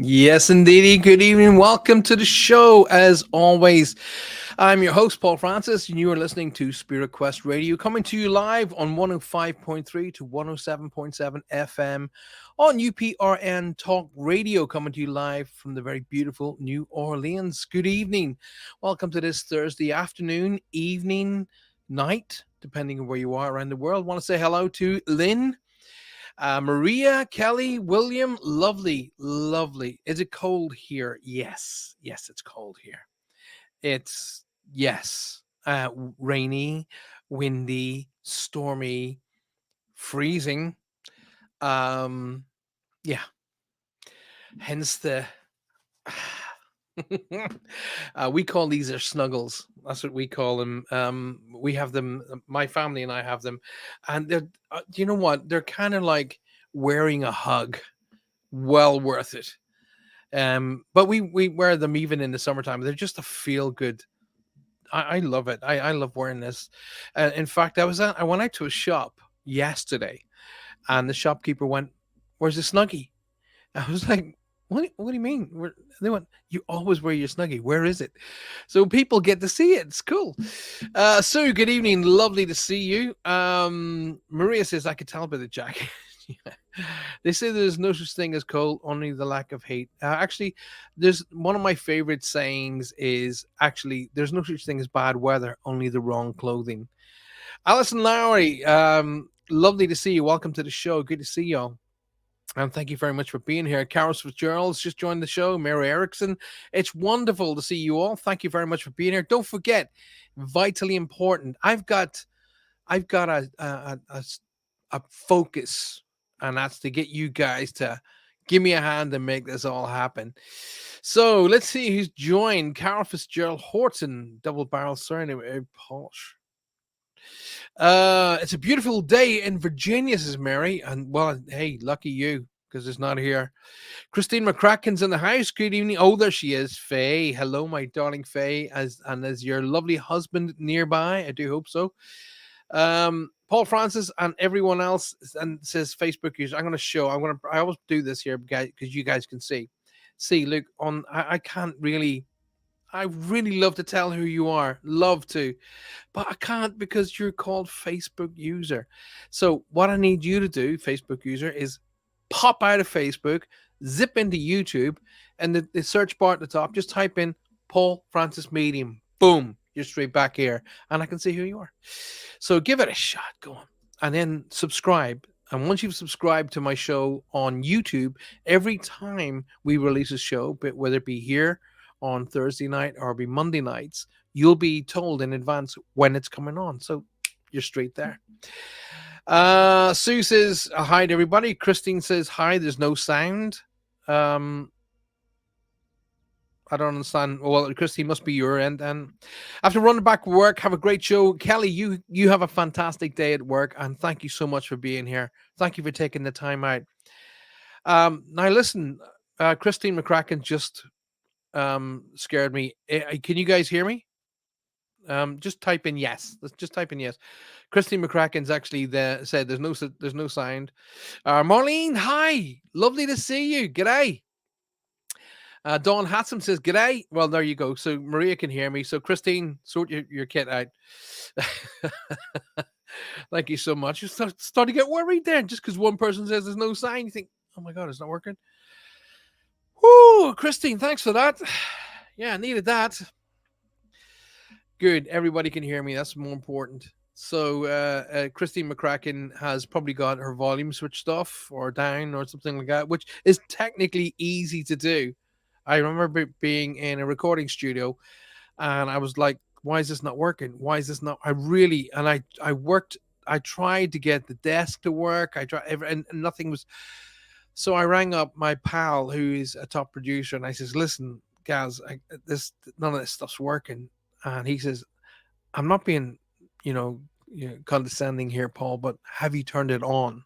Yes, indeedy. Good evening. Welcome to the show. As always, I'm your host, Paul Francis, and you are listening to Spirit Quest Radio, coming to you live on 105.3 to 107.7 FM on UPRN Talk Radio, coming to you live from the very beautiful New Orleans. Good evening. Welcome to this Thursday afternoon, evening, night, depending on where you are around the world. Want to say hello to Lynn. Maria, Kelly, William, lovely, lovely. Is it cold here? Yes, yes, it's cold here. It's yes, rainy, windy, stormy, freezing. Um, yeah. Hence the. We call these our snuggles. That's what we call them. We have them. My family and I have them, and they're. You know what? They're kind of like wearing a hug. Well worth it. But we wear them even in the summertime. They're just a feel good. I love it. I love wearing this. In fact, I went out to a shop yesterday, and the shopkeeper went, "Where's the snuggie?" I was like, What do you mean? They went, "You always wear your snuggie. Where is it?" So people get to see it. It's cool. Sue, good evening. Lovely to see you. Maria says, "I could tell by the jacket." Yeah. They say there's no such thing as cold, only the lack of hate. Actually, there's one of my favorite sayings is actually there's no such thing as bad weather, only the wrong clothing. Alison Lowry, lovely to see you. Welcome to the show. Good to see y'all. And thank you very much for being here. Carol Fitzgerald's just joined the show. Mary Erickson. It's wonderful to see you all. Thank you very much for being here. Don't forget, vitally important. I've got a focus, and that's to get you guys to give me a hand and make this all happen. So let's see who's joined. Carol Fitzgerald Horton, double barrel surname, Posh. It's a beautiful day in Virginia, says Mary. And well, hey, lucky you, because it's not here. Christine McCracken's in the house. Good evening. Oh, there she is. Faye. Hello, my darling Faye. As your lovely husband nearby. I do hope so. Paul Francis and everyone else and says Facebook user. I always do this here, guys, because you guys can see. See, look, I can't really I really love to tell who you are. Love to. But I can't because you're called Facebook user. So what I need you to do, Facebook user, is pop out of Facebook, zip into YouTube, and the search bar at the top, just type in Paul Francis Medium. Boom. You're straight back here. And I can see who you are. So give it a shot. Go on. And then subscribe. And once you've subscribed to my show on YouTube, every time we release a show, but whether it be here on Thursday night or be Monday nights, you'll be told in advance when it's coming on. So you're straight there. Sue says hi to everybody. Christine says hi. There's no sound. I don't understand. Well, Christy, must be your end. And after running back to work, have a great show. Kelly, you have a fantastic day at work, and thank you so much for being here. Thank you for taking the time out. Now listen, Christine McCracken just scared me. Can you guys hear me? Just type in yes. Let's just type in yes. Christine McCracken's actually said there's no sound. Marlene, hi, lovely to see you. G'day. Dawn Hatsam says, "G'day." Well, there you go. So Maria can hear me. So Christine, sort your kit out. Thank you so much. You start to get worried there just because one person says there's no sign. You think, oh my God, it's not working. Whoo, Christine, thanks for that. Yeah, I needed that. Good. Everybody can hear me. That's more important. So Christine McCracken has probably got her volume switched off or down or something like that, which is technically easy to do. I remember being in a recording studio and I was like, why is this not working? Why is this not? I worked, I tried to get the desk to work. I tried, and nothing was. So I rang up my pal who is a top producer and I says, listen, Gaz, none of this stuff's working. And he says, I'm not being, condescending here, Paul, but have you turned it on?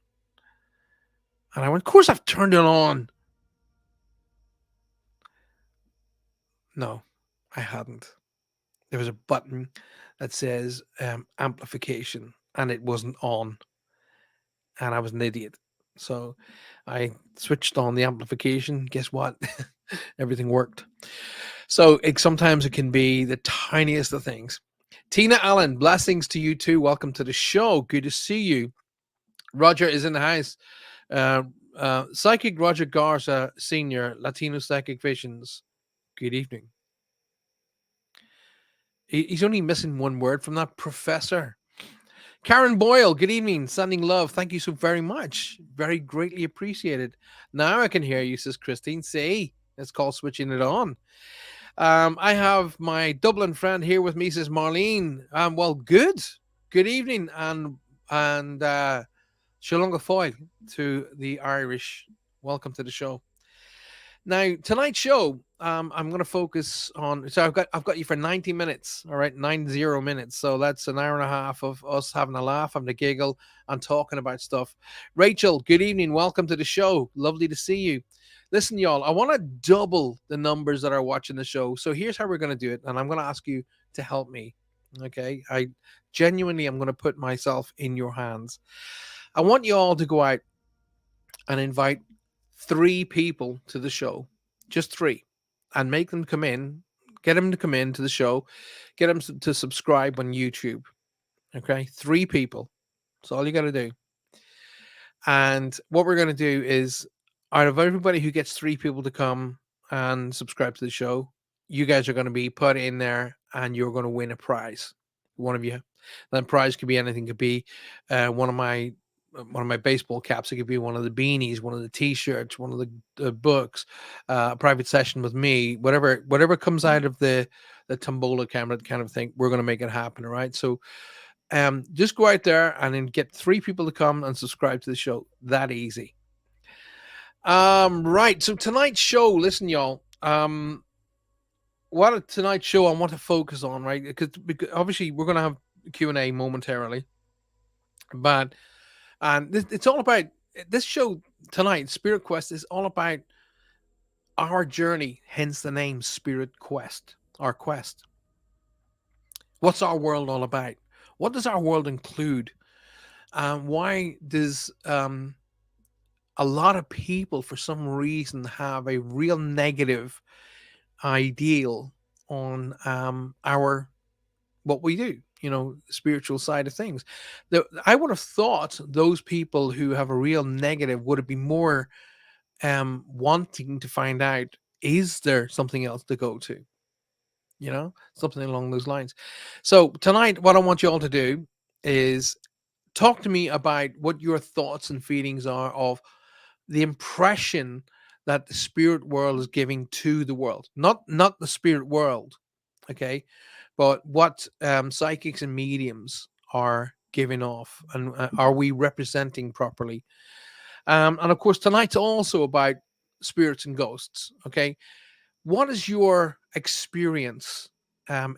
And I went, of course I've turned it on. No, I hadn't. There was a button that says amplification, and it wasn't on. And I was an idiot. So I switched on the amplification. Guess what? Everything worked. So sometimes it can be the tiniest of things. Tina Allen, blessings to you too. Welcome to the show. Good to see you. Roger is in the house. Uh, Psychic Roger Garza, Senior, Latino Psychic Visions. Good evening. He's only missing one word from that, Professor. Karen Boyle, good evening. Sending love. Thank you so very much. Very greatly appreciated. Now I can hear you, says Christine. See, it's called switching it on. I have my Dublin friend here with me, says Marlene. Well, good. Good evening and Shalonga Foyle to the Irish. Welcome to the show. Now, tonight's show, I'm going to focus on. So I've got you for 90 minutes. All right, 90 minutes. So that's an hour and a half of us having a laugh, having a giggle, and talking about stuff. Rachel, good evening. Welcome to the show. Lovely to see you. Listen, y'all, I want to double the numbers that are watching the show. So here's how we're going to do it, and I'm going to ask you to help me. Okay, I genuinely am going to put myself in your hands. I want you all to go out and invite 3 people to the show, just 3, and make them come in, get them to come in to the show, get them to subscribe on YouTube. Okay, 3 people. That's all you got to do. And what we're going to do is, out of everybody who gets 3 people to come and subscribe to the show, you guys are going to be put in there and you're going to win a prize. One of you. That prize could be anything. It could be one of my baseball caps. It could be one of the beanies, one of the T-shirts, one of the books, a private session with me, whatever comes out of the tombola camera kind of thing. We're going to make it happen. All right. So just go out there and then get 3 people to come and subscribe to the show. That easy. Right. So tonight's show, listen, y'all. What a tonight's show I want to focus on, right? Because obviously we're going to have Q&A momentarily, but it's all about this show tonight. Spirit Quest is all about our journey, hence the name Spirit Quest. Our quest. What's our world all about? What does our world include? Why does a lot of people, for some reason, have a real negative ideal on our what we do? Spiritual side of things. I would have thought those people who have a real negative would have been more wanting to find out, is there something else to go to? Something along those lines. So tonight, what I want you all to do is talk to me about what your thoughts and feelings are of the impression that the spirit world is giving to the world. Not the spirit world, okay, but what psychics and mediums are giving off, and are we representing properly? And of course, tonight's also about spirits and ghosts. Okay, what is your experience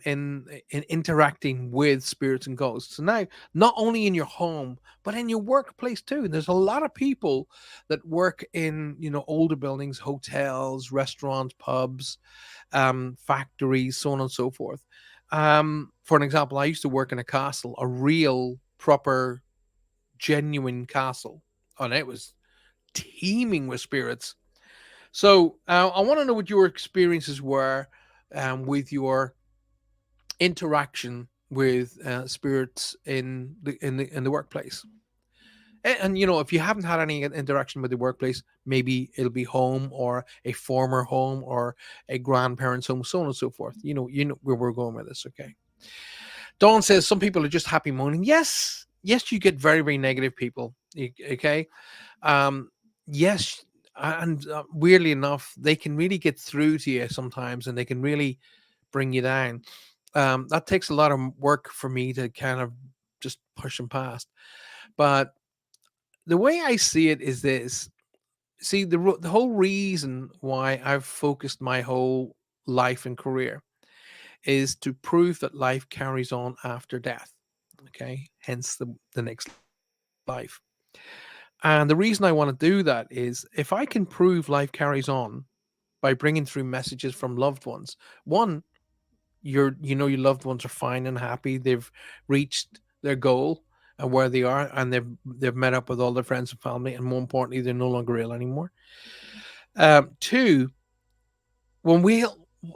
in interacting with spirits and ghosts? Now, not only in your home, but in your workplace too. There's a lot of people that work in older buildings, hotels, restaurants, pubs, factories, so on and so forth. For an example, I used to work in a castle, a real, proper, genuine castle, and it was teeming with spirits. So I want to know what your experiences were with your interaction with spirits in the workplace. And if you haven't had any interaction with the workplace, maybe it'll be home or a former home or a grandparent's home, so on and so forth. You know where we're going with this. Okay. Dawn says some people are just happy moaning. Yes, you get very, very negative people. Okay. Yes, and weirdly enough, they can really get through to you sometimes, and they can really bring you down. That takes a lot of work for me to kind of just push them past. But the way I see it is this. See, the whole reason why I've focused my whole life and career is to prove that life carries on after death. Okay, hence the next life. And the reason I want to do that is, if I can prove life carries on by bringing through messages from loved ones, one, your loved ones are fine and happy, they've reached their goal, where they are, and they've met up with all their friends and family, and more importantly, they're no longer ill anymore. Two, when we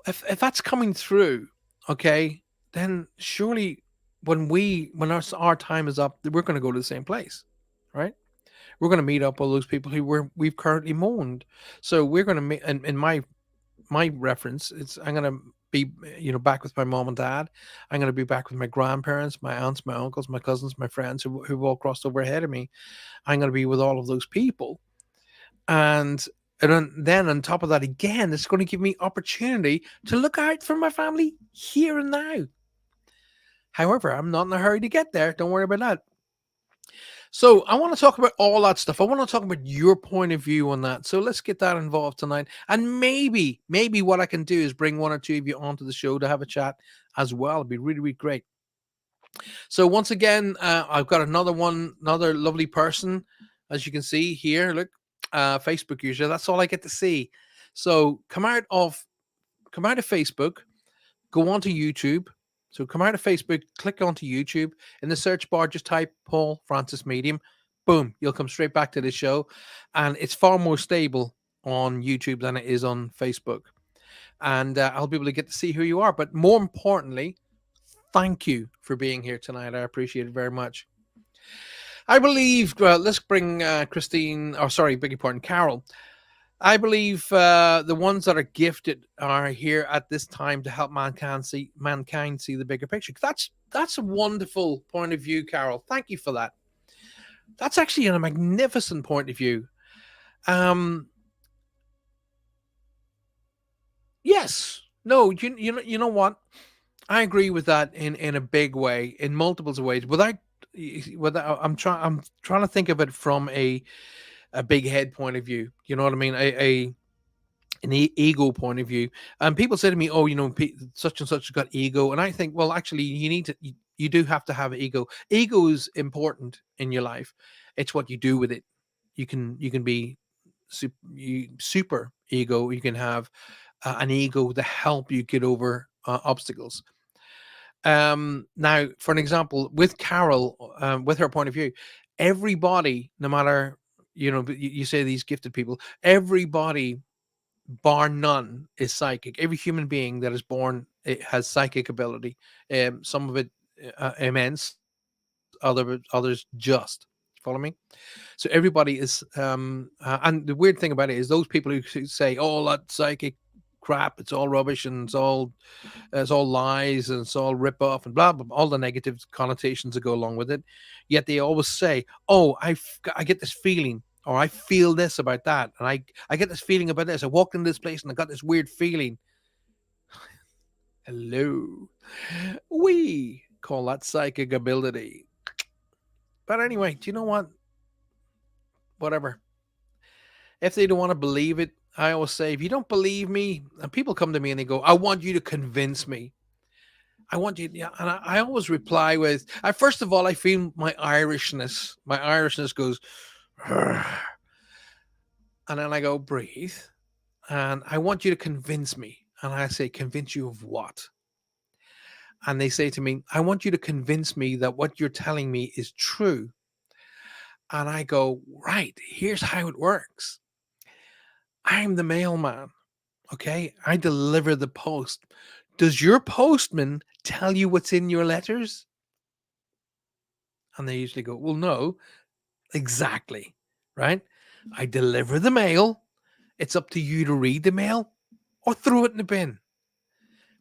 if that's coming through, okay, then surely when our time is up, we're going to go to the same place, right? We're going to meet up with those people who we've currently mourned. So we're going to meet. And in my reference, it's I'm going to be back with my mom and dad. I'm going to be back with my grandparents, my aunts, my uncles, my cousins, my friends who've all crossed over ahead of me. I'm going to be with all of those people, and then on top of that, again, it's going to give me opportunity to look out for my family here and now. However, I'm not in a hurry to get there. Don't worry about that. So I want to talk about all that stuff. I want to talk about your point of view on that. So let's get that involved tonight. And maybe what I can do is bring one or two of you onto the show to have a chat as well. It'd be really, really great. So once again, I've got another lovely person, as you can see here. Look, Facebook user. That's all I get to see. So come out of Facebook, go onto YouTube. So come out of Facebook, click onto YouTube. In the search bar, just type Paul Francis Medium. Boom, you'll come straight back to the show. And it's far more stable on YouTube than it is on Facebook. And I'll be able to get to see who you are. But more importantly, thank you for being here tonight. I appreciate it very much. I believe, let's bring Christine, or sorry, beg your pardon, Carol. I believe the ones that are gifted are here at this time to help mankind see the bigger picture. That's a wonderful point of view, Carol. Thank you for that. That's actually a magnificent point of view. Yes. No, you know what? I agree with that in a big way, in multiples of ways. Without I'm trying to think of it from a big head point of view. You know what I mean? An ego point of view. And people say to me, "Oh, such and such has got ego," and I think, well, actually, you do have to have ego. Ego is important in your life. It's what you do with it. You can be super ego. You can have an ego to help you get over obstacles. Now, for an example, with Carol, with her point of view, everybody, no matter you say these gifted people, everybody, bar none, is psychic. Every human being that is born, it has psychic ability. Some of it immense, others just. Follow me? So everybody is, and the weird thing about it is those people who say, "Oh, that psychic crap, it's all rubbish and it's all lies and it's all rip off and blah blah, all the negative connotations that go along with it." Yet they always say, "Oh, I get this feeling, or I feel this about that, and I get this feeling about this. I walked in this place and I got this weird feeling." Hello, we call that psychic ability. But anyway, do you know what? Whatever. If they don't want to believe it, I always say, if you don't believe me, and people come to me and they go, "I want you to convince me. I want you," yeah, and I always reply with, first of all, I feel my Irishness. My Irishness goes, "Argh." And then I go, breathe. And I want you to convince me. And I say, "Convince you of what?" And they say to me, "I want you to convince me that what you're telling me is true." And I go, "Right, here's how it works. I'm the mailman. Okay, I deliver the post. Does your postman tell you what's in your letters?" And they usually go, "Well, no." Exactly. Right? I deliver the mail. It's up to you to read the mail or throw it in the bin.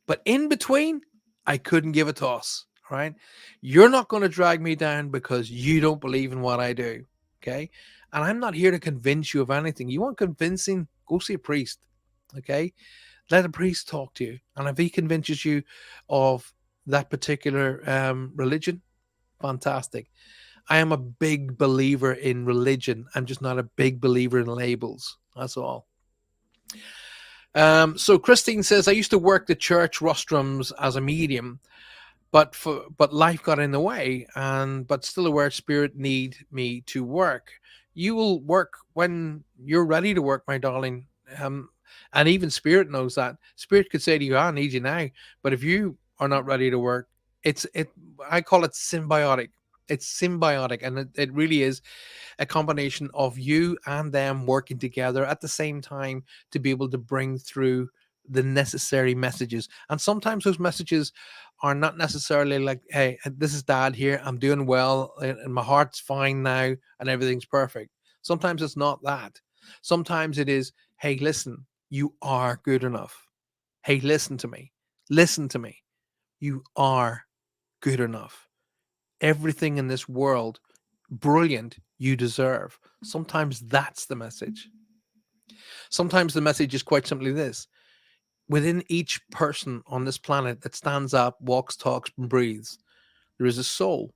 But in between, I couldn't give a toss. Right? You're not going to drag me down because you don't believe in what I do. Okay? And I'm not here to convince you of anything. You want convincing? Go see a priest. Okay? Let a priest talk to you. And if he convinces you of that particular religion, fantastic. I am a big believer in religion. I'm just not a big believer in labels. That's all. So Christine says, "I used to work the church rostrums as a medium, but life got in the way, but still aware spirit need me to work." You will work when you're ready to work, my darling. And even spirit knows that. Spirit could say to you, "I need you now," but if you are not ready to work, I call it symbiotic. It's symbiotic, and it really is a combination of you and them working together at the same time to be able to bring through the necessary messages. And sometimes those messages are not necessarily like, hey, this is dad here, I'm doing well, and my heart's fine now, and everything's perfect. Sometimes it's not that. Sometimes it is, hey, listen, you are good enough. Hey, listen to me. Listen to me. You are good enough. Everything in this world, brilliant, you deserve. Sometimes that's the message. Sometimes the message is quite simply this: within each person on this planet that stands up, walks, talks, and breathes, there is a soul.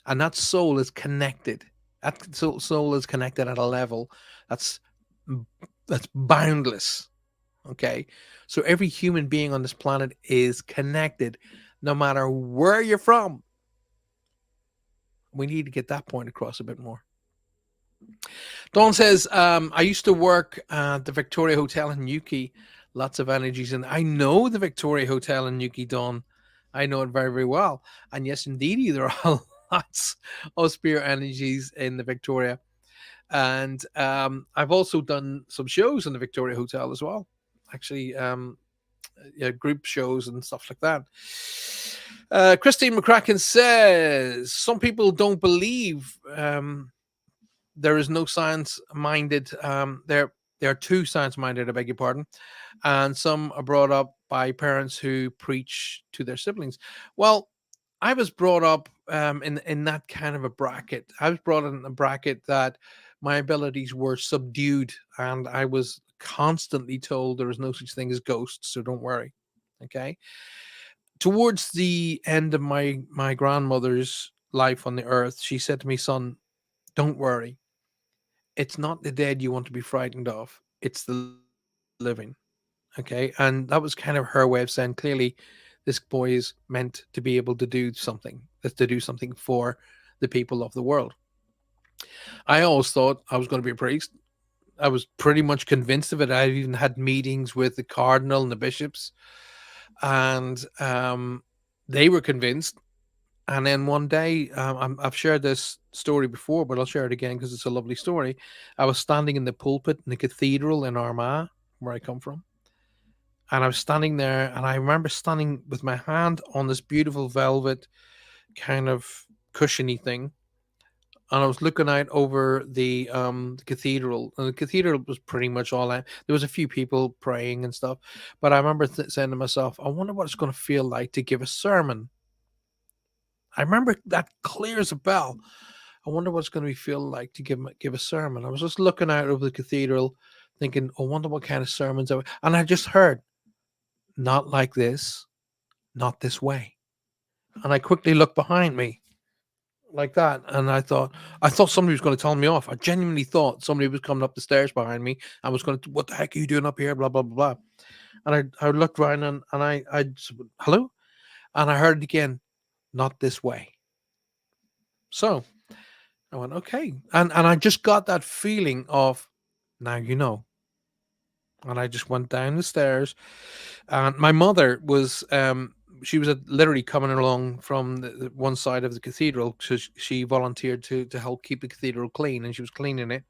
And that soul is connected. That soul is connected at a level that's that's boundless. Okay. So every human being on this planet is connected, no matter where you're from. We need to get that point across a bit more. Dawn says, I used to work at the Victoria Hotel in Newquay. Lots of energies. And I know the Victoria Hotel in Newquay, Dawn. I know it very, very well. And yes, indeed, there are lots of spirit energies in the Victoria. And I've also done some shows in the Victoria Hotel as well. Actually, yeah, group shows and stuff like that. Christine McCracken says, some people don't believe there is no science minded. There are too science minded, I beg your pardon. And some are brought up by parents who preach to their siblings. Well, I was brought up in that kind of a bracket. I was brought in a bracket that my abilities were subdued, and I was constantly told there is no such thing as ghosts, so don't worry. Okay. Towards the end of my grandmother's life on the earth, she said to me, son, don't worry. It's not the dead you want to be frightened of, it's the living. Okay. And that was kind of her way of saying, clearly, this boy is meant to be able to do something, to do something for the people of the world. I always thought I was going to be a priest. I was pretty much convinced of it. I even had meetings with the cardinal and the bishops, and they were convinced. And then one day, I've shared this story before, but I'll share it again because it's a lovely story. I was standing in the pulpit in the cathedral in Armagh, where I come from. And I was standing there, and I remember standing with my hand on this beautiful velvet kind of cushiony thing. And I was looking out over the cathedral. And the cathedral was pretty much all out. There was a few people praying and stuff. But I remember saying to myself, I wonder what it's going to feel like to give a sermon. I remember that clear as a bell. I wonder what it's going to feel like to give a sermon. I was just looking out over the cathedral, thinking, I wonder what kind of sermons. And I just heard, not like this, not this way. And I quickly looked behind me like that, and I thought somebody was going to tell me off. I genuinely thought somebody was coming up the stairs behind me. I was going to, what the heck are you doing up here? Blah blah blah blah. And I looked around, and I just, hello, and I heard it again, not this way. So I went, okay. And I just got that feeling of, now you know. And I just went down the stairs. And my mother was, she was literally coming along from the one side of the cathedral. So she volunteered to help keep the cathedral clean, and she was cleaning it.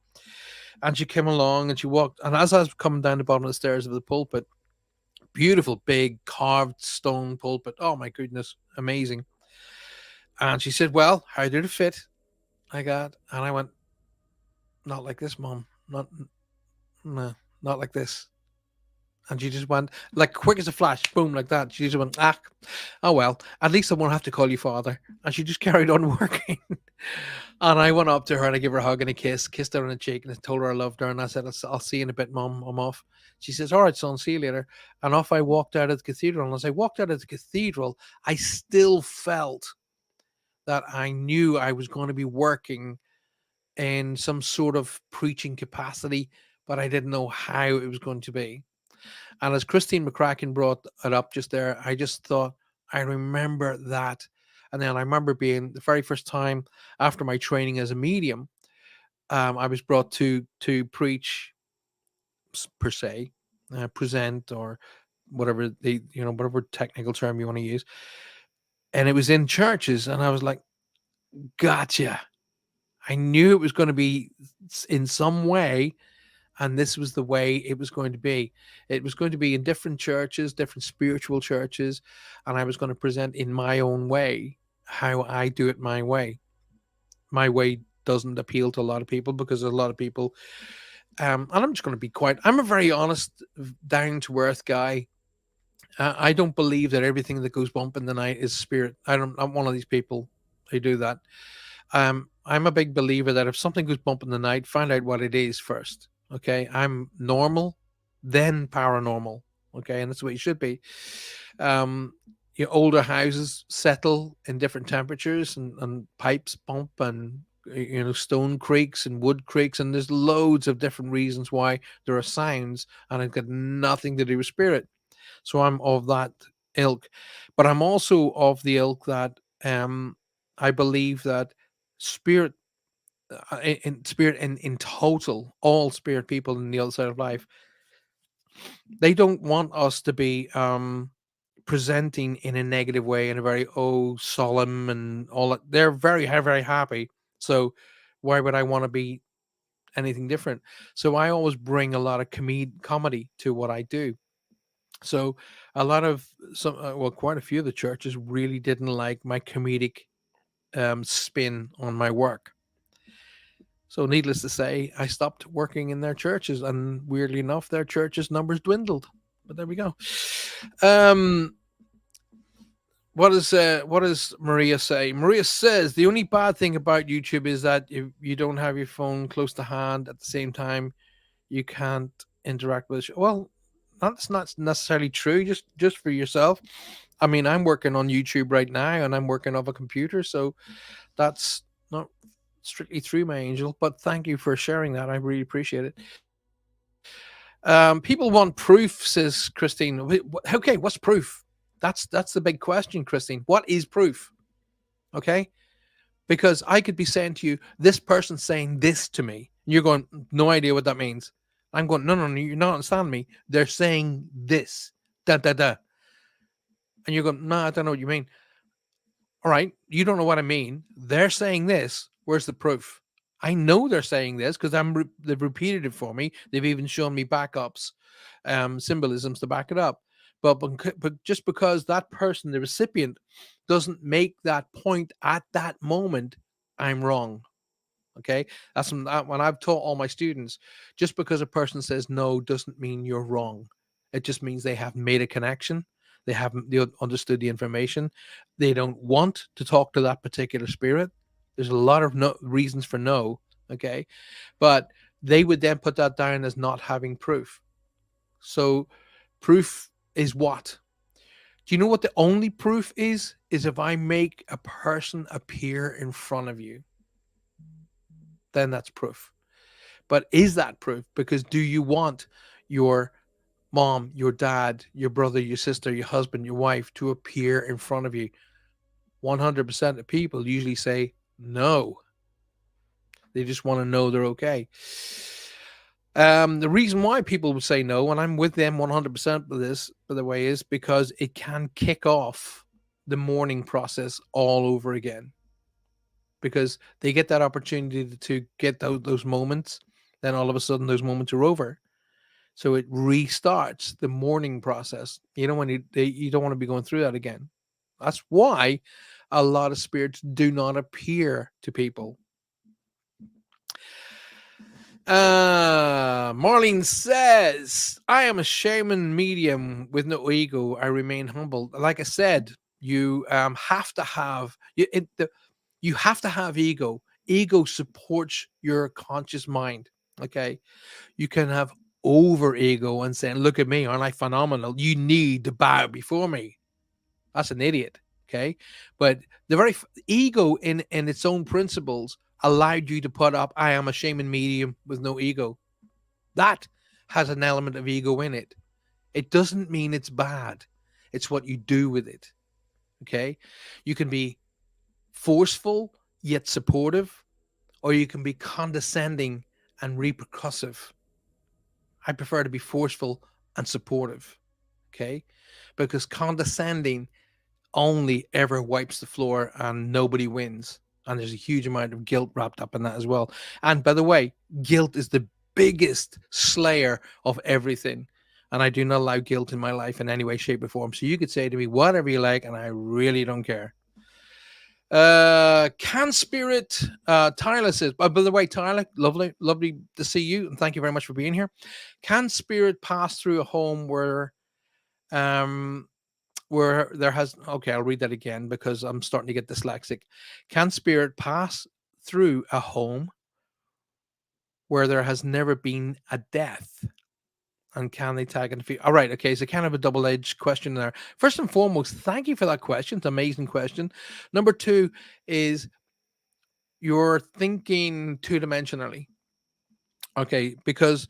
And she came along and she walked. And as I was coming down the bottom of the stairs of the pulpit, beautiful, big, carved stone pulpit. Oh my goodness, amazing. And she said, well, how did it fit? I got, and I went, not like this, Mom. No, not like this. And she just went like quick as a flash, boom, like that. She just went, oh well, at least I won't have to call you father. And she just carried on working. And I went up to her and I gave her a hug and a kiss, kissed her on the cheek, and I told her I loved her. And I said, I'll see you in a bit, Mom. I'm off. She says, all right, son, see you later. And off I walked out of the cathedral. And as I walked out of the cathedral, I still felt that I knew I was going to be working in some sort of preaching capacity, but I didn't know how it was going to be. And as Christine McCracken brought it up just there, I just thought, I remember that. And then I remember being the very first time after my training as a medium, I was brought to preach per se, present, or whatever whatever technical term you want to use. And it was in churches, and I was like, Gotcha. I knew it was going to be in some way, and this was the way it was going to be. It was going to be in different churches, different spiritual churches, and I was going to present in my own way how I do it my way. My way doesn't appeal to a lot of people because a lot of people, and I'm just going to be quite, I'm a very honest, down to earth guy. I don't believe that everything that goes bump in the night is spirit. I'm one of these people who do that. I'm a big believer that if something goes bump in the night, find out what it is first. Okay, I'm normal, then paranormal. Okay, and that's the way it should be. Um, older houses settle in different temperatures, and pipes bump, and stone creaks and wood creaks, and there's loads of different reasons why there are sounds, and it's got nothing to do with spirit. So I'm of that ilk, but I'm also of the ilk that I believe that spirit, in spirit, in total, all spirit people in the other side of life, they don't want us to be presenting in a negative way, in a very solemn and all that. They're very very happy. So why would I want to be anything different? So I always bring a lot of comedy to what I do. So a lot of well, quite a few of the churches really didn't like my comedic spin on my work. So needless to say, I stopped working in their churches, and weirdly enough, their churches numbers dwindled. But there we go. Um, what does Maria say? Maria says the only bad thing about YouTube is that if you don't have your phone close to hand at the same time, you can't interact with it. Well, that's not necessarily true. Just for yourself. I mean, I'm working on YouTube right now, and I'm working off a computer, so that's not strictly through my angel. But thank you for sharing that. I really appreciate it. People want proof, says Christine. Okay, what's proof? That's the big question, Christine. What is proof? Okay, because I could be saying to you, this person's saying this to me. You're going, no idea what that means. I'm going, no, you're not understanding me. They're saying this, da da da, and you're going, no, I don't know what you mean. All right, you don't know what I mean. They're saying this. Where's the proof? I know they're saying this because they've repeated it for me. They've even shown me backups, symbolisms to back it up. But just because that person, the recipient, doesn't make that point at that moment, I'm wrong. Okay, that's when I've taught all my students. Just because a person says no doesn't mean you're wrong. It just means they haven't made a connection. They understood the information. They don't want to talk to that particular spirit. There's a lot of no reasons for no. Okay, but they would then put that down as not having proof. So proof is what? Do you know what the only proof is? Is if I make a person appear in front of you, then that's proof. But is that proof? Because do you want your mom, your dad, your brother, your sister, your husband, your wife to appear in front of you? 100% of people usually say no. They just want to know they're okay. The reason why people would say no, and I'm with them 100% with this, by the way, is because it can kick off the mourning process all over again. Because they get that opportunity to get those moments, then all of a sudden those moments are over. So it restarts the mourning process. You know, when you don't want to be going through that again. That's why a lot of spirits do not appear to people. Marlene says, I am a shaman medium with no ego. I remain humble. Like I said, you have to have you have to have ego. Ego supports your conscious mind. Okay. You can have over ego and saying, look at me, aren't I phenomenal? You need to bow before me. That's an idiot. Okay. But the very ego in its own principles allowed you to put up, I am a shaman medium with no ego. That has an element of ego in it. It doesn't mean it's bad. It's what you do with it. Okay. You can be forceful yet supportive, or you can be condescending and repercussive. I prefer to be forceful and supportive. Okay. Because condescending only ever wipes the floor and nobody wins. And there's a huge amount of guilt wrapped up in that as well. And by the way, guilt is the biggest slayer of everything. And I do not allow guilt in my life in any way, shape, or form. So you could say to me whatever you like, and I really don't care. Can Spirit, Tyler says, by the way, Tyler, lovely to see you, and thank you very much for being here. Can Spirit pass through a home um, where there has, okay, I'll read that again because I'm starting to get dyslexic. Can Spirit pass through a home where there has never been a death? And can they tag in the future? All right, okay, so kind of a double-edged question there. First and foremost, thank you for that question. It's an amazing question. Number two is you're thinking two-dimensionally. Okay, because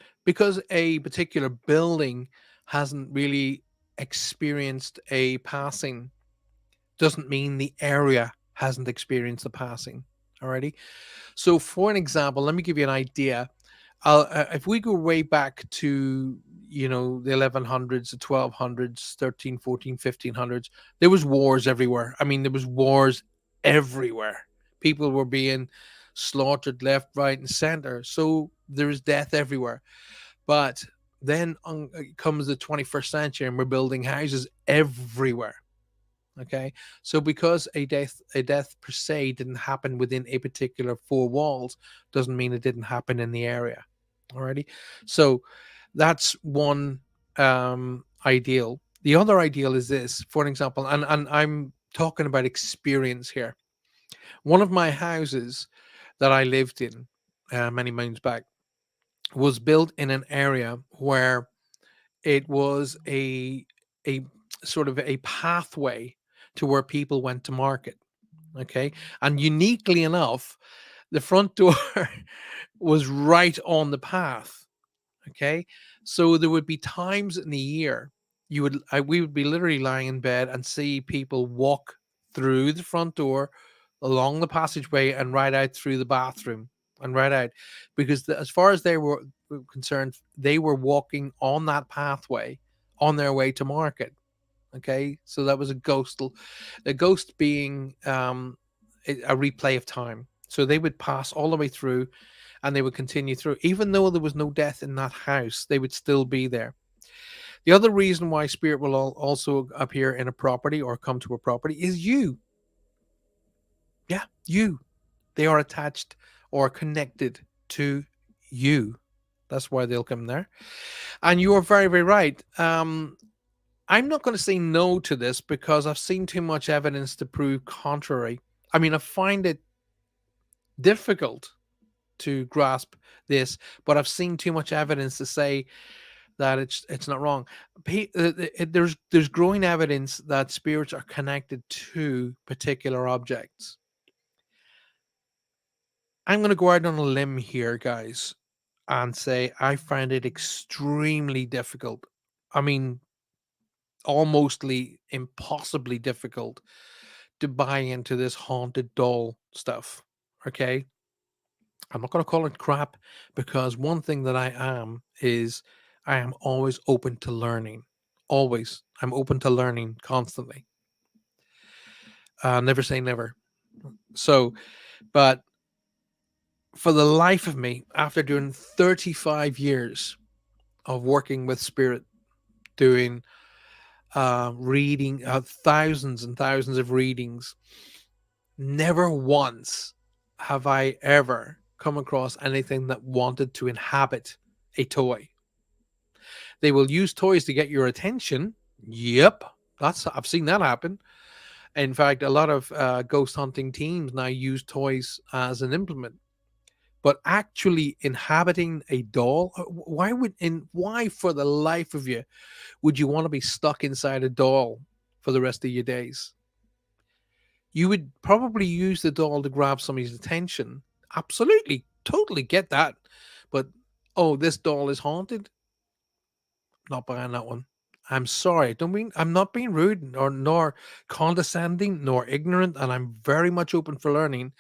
a particular building hasn't really experienced a passing doesn't mean the area hasn't experienced the passing. Alrighty. So, for an example, let me give you an idea. If we go way back to the 1100s, the 1200s, 13, 14, 1500s, there was wars everywhere. I mean, there was wars everywhere. People were being slaughtered left, right, and center. So there is death everywhere. But then comes the 21st century, and we're building houses everywhere. Okay, so because a death per se didn't happen within a particular four walls, doesn't mean it didn't happen in the area. Alrighty, so that's one ideal. The other ideal is this, for an example, and I'm talking about experience here. One of my houses that I lived in many moons back was built in an area where it was a sort of a pathway to where people went to market. Okay, and uniquely enough, the front door was right on the path. Okay, so there would be times in the year we would be literally lying in bed and see people walk through the front door, along the passageway, and right out through the bathroom and right out, because as far as they were concerned, they were walking on that pathway on their way to market. Okay, so that was a ghost being a replay of time. So they would pass all the way through, and they would continue through, even though there was no death in that house. They would still be there. The other reason why spirit will also appear in a property or come to a property is you. Yeah, you. They are attached or connected to you. That's why they'll come there. And you are very, very right. I'm not going to say no to this because I've seen too much evidence to prove contrary. I mean, I find it difficult to grasp this, but I've seen too much evidence to say that it's not wrong. There's growing evidence that spirits are connected to particular objects. I'm going to go out on a limb here, guys, and say I find it extremely difficult. I mean, almostly impossibly difficult to buy into this haunted doll stuff. Okay. I'm not going to call it crap because one thing that I am is I am always open to learning. Always. I'm open to learning constantly. Never say never. So, but for the life of me, after doing 35 years of working with spirit, doing reading thousands and thousands of readings, never once have I ever come across anything that wanted to inhabit a toy. They will use toys to get your attention. Yep, I've seen that happen. In fact, a lot of ghost hunting teams now use toys as an implement. But actually inhabiting a doll, why for the life of you would you want to be stuck inside a doll for the rest of your days? You would probably use the doll to grab somebody's attention. Absolutely, totally get that. But oh, this doll is haunted. Not buying that one. I'm sorry. Don't mean I'm not being rude nor condescending nor ignorant, and I'm very much open for learning.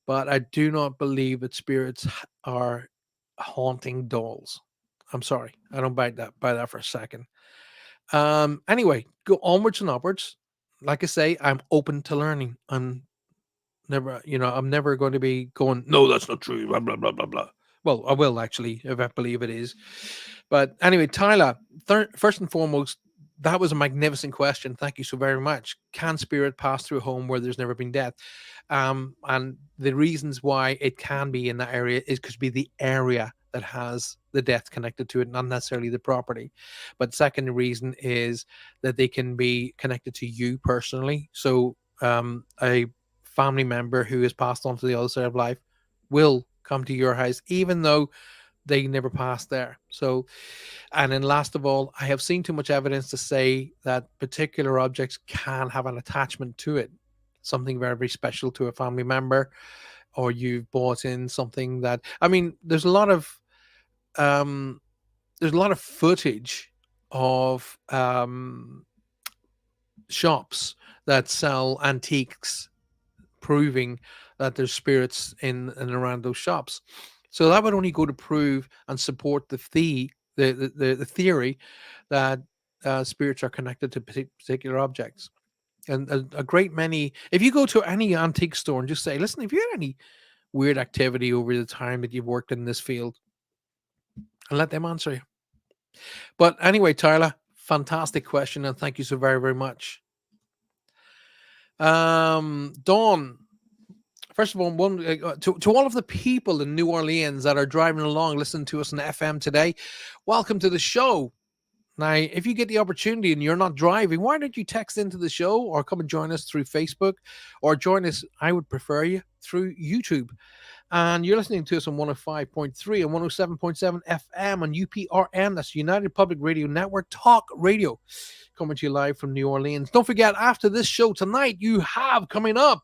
But I do not believe that spirits are haunting dolls. I'm sorry. I don't buy that for a second. Anyway, go onwards and upwards. Like I say, I'm open to learning. Never, I'm never going to be going, no, that's not true, blah, blah, blah, blah, blah. Well, I will actually, if I believe it is. But anyway, Tyler, first and foremost, that was a magnificent question. Thank you so very much. Can spirit pass through a home where there's never been death? And the reasons why it can be in that area is because be the area that has the death connected to it, not necessarily the property. But second reason is that they can be connected to you personally. So a family member who has passed on to the other side of life will come to your house, even though they never passed there. So, and then last of all, I have seen too much evidence to say that particular objects can have an attachment to it, something very, very special to a family member, or you've bought in something that, I mean, there's a lot of footage of shops that sell antiques, proving that there's spirits in and around those shops. So that would only go to prove and support the theory that spirits are connected to particular objects. And a great many, if you go to any antique store and just say, listen, if you had any weird activity over the time that you've worked in this field, and let them answer you. But anyway, Tyler, fantastic question, and thank you so very, very much. Dawn, first of all, to all of the people in New Orleans that are driving along, listening to us on FM today, welcome to the show. Now, if you get the opportunity and you're not driving, why don't you text into the show or come and join us through Facebook, or join us, I would prefer you, through YouTube. And you're listening to us on 105.3 and 107.7 FM on UPRN. That's United Public Radio Network Talk Radio, coming to you live from New Orleans. Don't forget, after this show tonight, you have coming up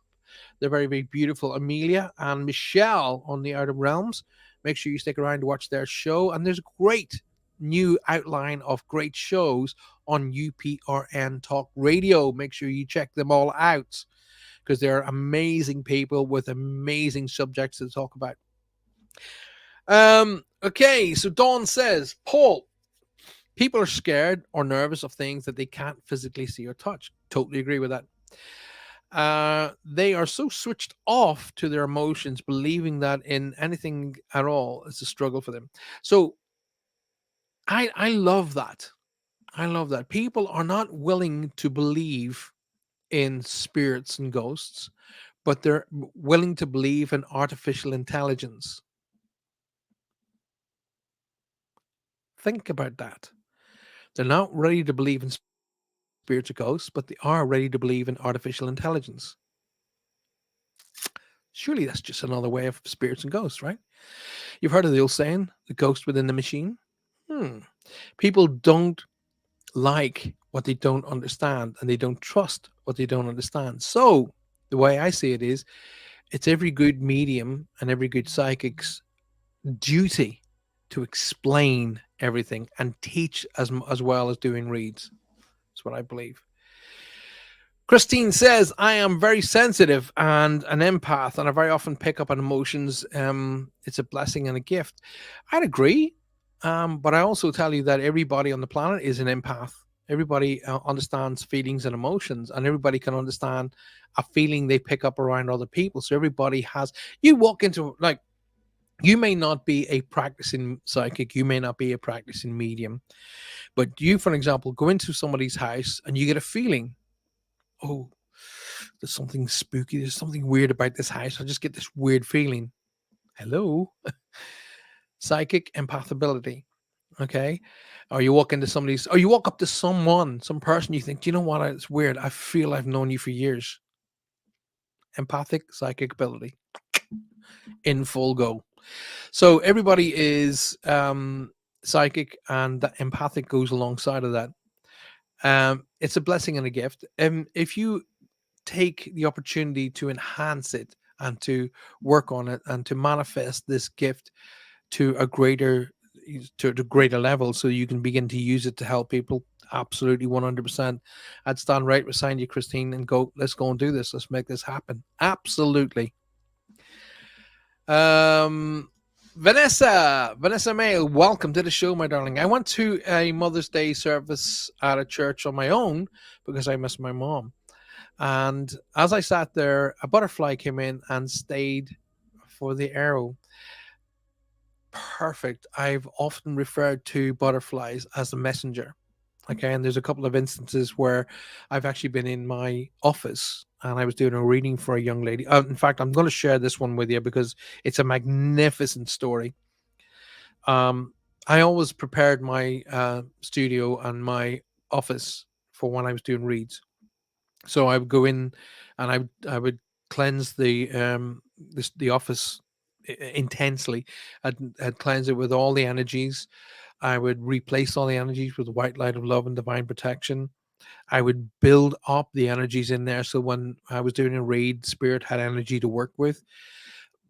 the very, very beautiful Amelia and Michelle on the Outer Realms. Make sure you stick around to watch their show. And there's a great new outline of great shows on UPRN Talk Radio. Make sure you check them all out, because they're amazing people with amazing subjects to talk about. Okay, so Dawn says, Paul, people are scared or nervous of things that they can't physically see or touch. Totally agree with that. They are so switched off to their emotions, believing that in anything at all is a struggle for them. So I love that. I love that. People are not willing to believe in spirits and ghosts, but they're willing to believe in artificial intelligence. Think about that. They're not ready to believe in spirits or ghosts, but they are ready to believe in artificial intelligence. Surely that's just another way of spirits and ghosts, right? You've heard of the old saying, the ghost within the machine? People don't like what they don't understand, and they don't trust what they don't understand. So the way I see it is, it's every good medium and every good psychic's duty to explain everything and teach as well as doing reads. That's what I believe. Christine says, I am very sensitive and an empath, and I very often pick up on emotions. It's a blessing and a gift. I'd agree. But I also tell you that everybody on the planet is an empath. Everybody understands feelings and emotions, and everybody can understand a feeling they pick up around other people. So everybody has, you walk into, like, you may not be a practicing psychic, you may not be a practicing medium, but you, for example, go into somebody's house and you get a feeling, oh, there's something spooky, there's something weird about this house. I just get this weird feeling. Hello? Psychic empathability. Okay. Or you walk into somebody's, or you walk up to some person, you think, do you know what? It's weird. I feel I've known you for years. Empathic psychic ability in full go. So everybody is psychic, and that empathic goes alongside of that. It's a blessing and a gift. If you take the opportunity to enhance it and to work on it and to manifest this gift to a greater level, so you can begin to use it to help people, absolutely 100%. I'd stand right beside you, Christine, and go, let's go and do this. Let's make this happen. Absolutely. Vanessa Mail, welcome to the show, my darling. I went to a Mother's Day service at a church on my own because I miss my mom. And as I sat there, a butterfly came in and stayed for the arrow. Perfect. I've often referred to butterflies as a messenger. Okay, and there's a couple of instances where I've actually been in my office and I was doing a reading for a young lady. In fact, I'm going to share this one with you because it's a magnificent story. Um, I always prepared my studio and my office for when I was doing reads. So I would go in and I would cleanse the office intensely. I'd cleanse it with all the energies. I would replace all the energies with the white light of love and divine protection. I would build up the energies in there so when I was doing a read, spirit had energy to work with.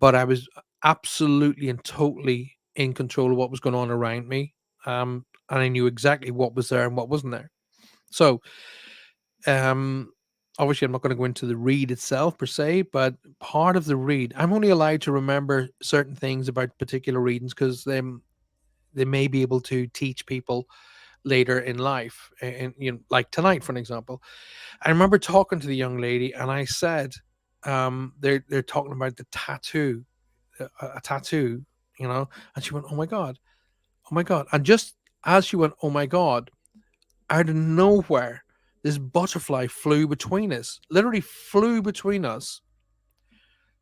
But I was absolutely and totally in control of what was going on around me. And I knew exactly what was there and what wasn't there. So, um, obviously, I'm not going to go into the read itself per se, but part of the read, I'm only allowed to remember certain things about particular readings because they may be able to teach people later in life. And like tonight, for an example, I remember talking to the young lady, and I said, they're talking about the tattoo, a tattoo, and she went, oh my god, and just as she went, oh my god, out of nowhere, this butterfly flew between us, literally flew between us,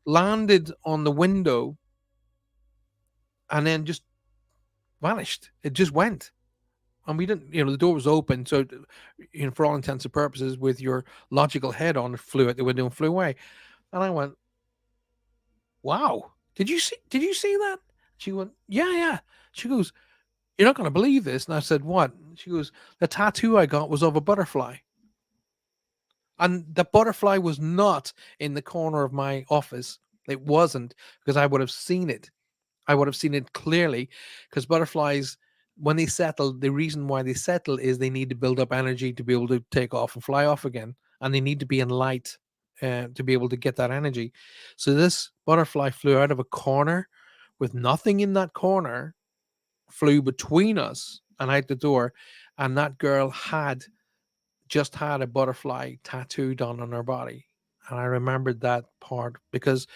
landed on the window, and then just vanished. It just went. And we didn't, the door was open. So, for all intents and purposes, with your logical head on, it flew out the window and flew away. And I went, wow, did you see that? She went, yeah, yeah. She goes, you're not going to believe this. And I said, what? She goes, the tattoo I got was of a butterfly. And the butterfly was not in the corner of my office. It wasn't, because I would have seen it. I would have seen it clearly, because butterflies, when they settle, the reason why they settle is they need to build up energy to be able to take off and fly off again. And they need to be in light to be able to get that energy. So this butterfly flew out of a corner with nothing in that corner, flew between us and out the door. And that girl had just had a butterfly tattooed on her body. And I remembered that part because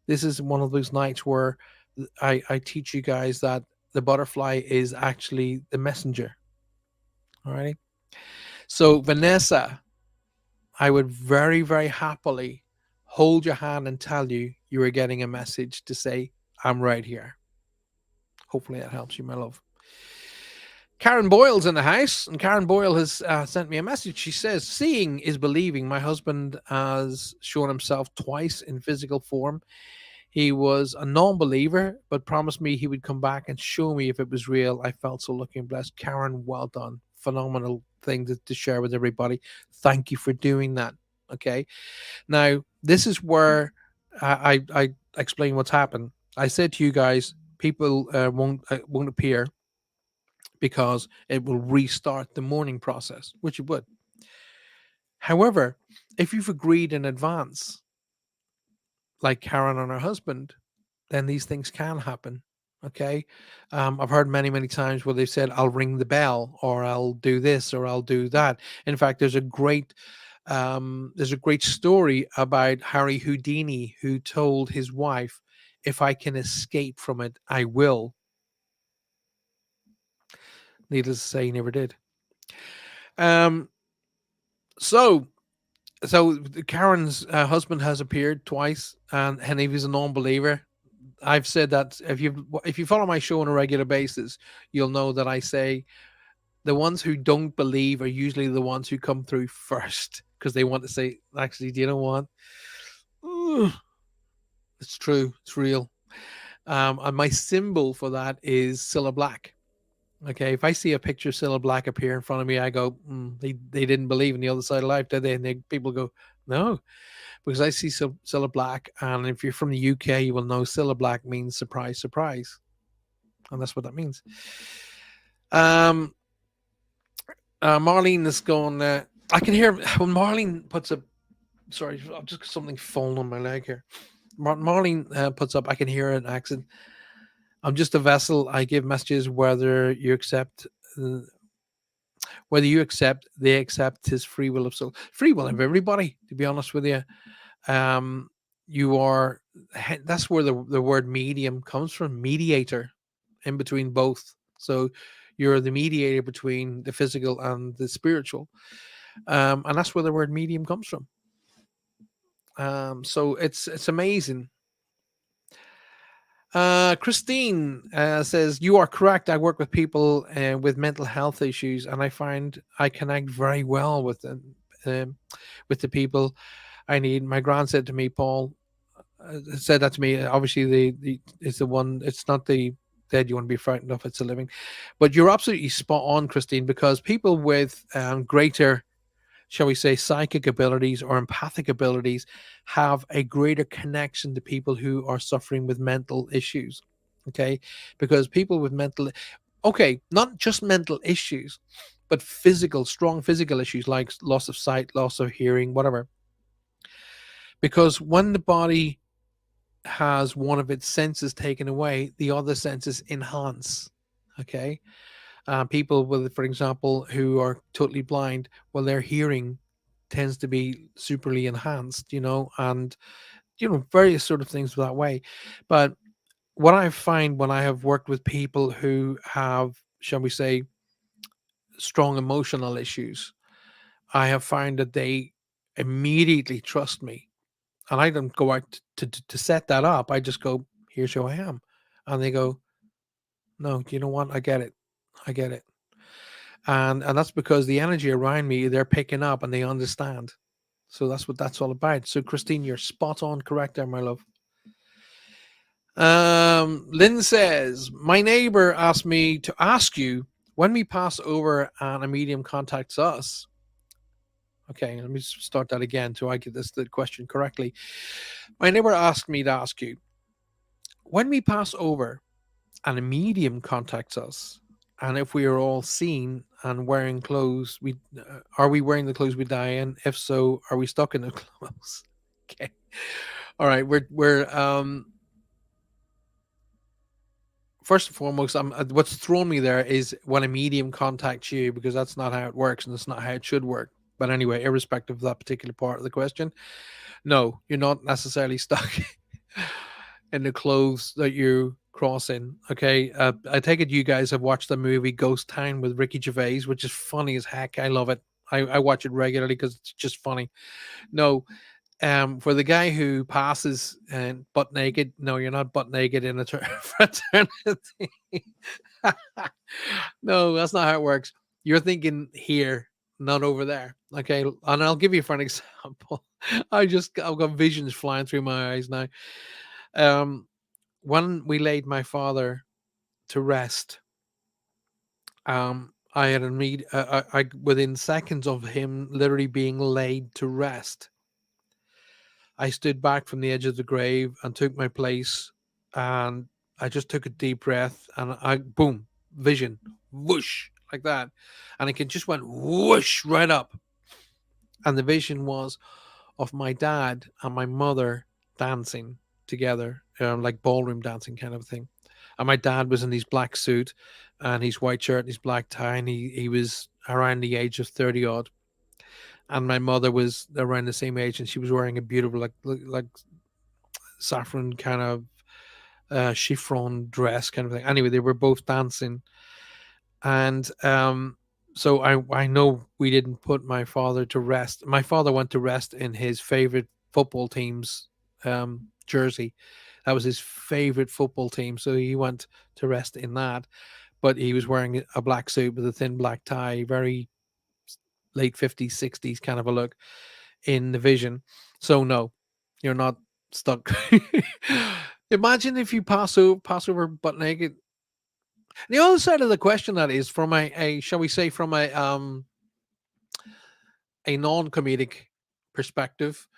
this is one of those nights where I teach you guys that the butterfly is actually the messenger. All right. So, Vanessa, I would very, very happily hold your hand and tell you you are getting a message to say, I'm right here. Hopefully that helps you, my love. Karen Boyle's in the house, and Karen Boyle has sent me a message. She says, seeing is believing. My husband has shown himself twice in physical form. He was a non-believer, but promised me he would come back and show me if it was real. I felt so lucky and blessed. Karen, well done. Phenomenal thing to share with everybody. Thank you for doing that. Okay. Now, this is where I explain what's happened. I said to you guys, people won't appear because it will restart the mourning process, which it would. However, if you've agreed in advance, like Karen and her husband, then these things can happen. Okay. I've heard many, many times where they've said, I'll ring the bell or I'll do this or I'll do that. In fact, there's a great story about Harry Houdini, who told his wife, if I can escape from it, I will. Needless to say, he never did. Um, so Karen's husband has appeared twice, and if he's a non-believer, I've said that if you follow my show on a regular basis, you'll know that I say the ones who don't believe are usually the ones who come through first because they want to say, actually, do you know what? Ooh, it's true, it's real. And my symbol for that is Cilla Black. Okay, if I see a picture of Cilla Black appear in front of me, I go, they didn't believe in the other side of life, did they? And people go, no, because I see Cilla Black, and if you're from the UK, you will know Cilla Black means surprise, surprise, and that's what that means. Marlene is going. I can hear when Marlene puts up. Sorry, I've just got something falling on my leg here. Marlene puts up. I can hear an accent. I'm just a vessel. I give messages whether you accept Whether you accept, they accept his free will of soul, free will of everybody. To be honest with you, um, you are. That's where the word medium comes from. Mediator, in between both. So you're the mediator between the physical and the spiritual, and that's where the word medium comes from. So it's amazing. Christine says, "You are correct. I work with people with mental health issues, and I find I connect very well with them, with the people I need." My grand said to me, Paul said that to me. Obviously, the it's the one. It's not the dead you want to be frightened of. It's the living. But you're absolutely spot on, Christine, because people with greater, shall we say, psychic abilities or empathic abilities have a greater connection to people who are suffering with mental issues. Okay. Because people with mental, okay, not just mental issues, but physical, strong physical issues like loss of sight, loss of hearing, whatever. Because when the body has one of its senses taken away, the other senses enhance. Okay. People with, for example, who are totally blind, well, their hearing tends to be superly enhanced, and various sort of things that way. But what I find when I have worked with people who have, shall we say, strong emotional issues, I have found that they immediately trust me, and I don't go out to set that up. I just go, "Here's who I am," and they go, "No, you know what? I get it. I get it." And that's because the energy around me, they're picking up and they understand. So that's what that's all about. So Christine, you're spot on correct there, my love. Lynn says, my neighbor asked me to ask you, when we pass over and a medium contacts us. Okay, let me start that again so I get the question correctly. My neighbor asked me to ask you, when we pass over and a medium contacts us, and if we are all seen and wearing clothes, we are we wearing the clothes we die in? If so, are we stuck in the clothes? Okay, all right. We're first and foremost, what's thrown me there is when a medium contacts you, because that's not how it works and it's not how it should work. But anyway, irrespective of that particular part of the question, no, you're not necessarily stuck in the clothes that you cross in. Okay, I take it you guys have watched the movie Ghost Town with Ricky Gervais, which is funny as heck. I love it. I watch it regularly because it's just funny. No, for the guy who passes and butt naked, no, you're not butt naked in a fraternity. No, that's not how it works. You're thinking here, not over there. Okay, and I'll give you for an example. I've got visions flying through my eyes now. Um, when we laid my father to rest, I had a meet. I within seconds of him literally being laid to rest, I stood back from the edge of the grave and took my place, and I just took a deep breath, and I boom, vision, whoosh, like that, and it just went whoosh right up, and the vision was of my dad and my mother dancing together, like ballroom dancing kind of thing. And my dad was in his black suit and his white shirt and his black tie, and he was around the age of 30 odd. And my mother was around the same age, and she was wearing a beautiful, like saffron kind of chiffon dress kind of thing. Anyway, they were both dancing, and so I know we didn't put my father to rest. My father went to rest in his favorite football team's jersey. That was his favorite football team, so he went to rest in that. But he was wearing a black suit with a thin black tie, very late 50s, 60s kind of a look in the vision. So no, you're not stuck. Imagine if you pass over butt naked. The other side of the question that is from a shall we say from a non-comedic perspective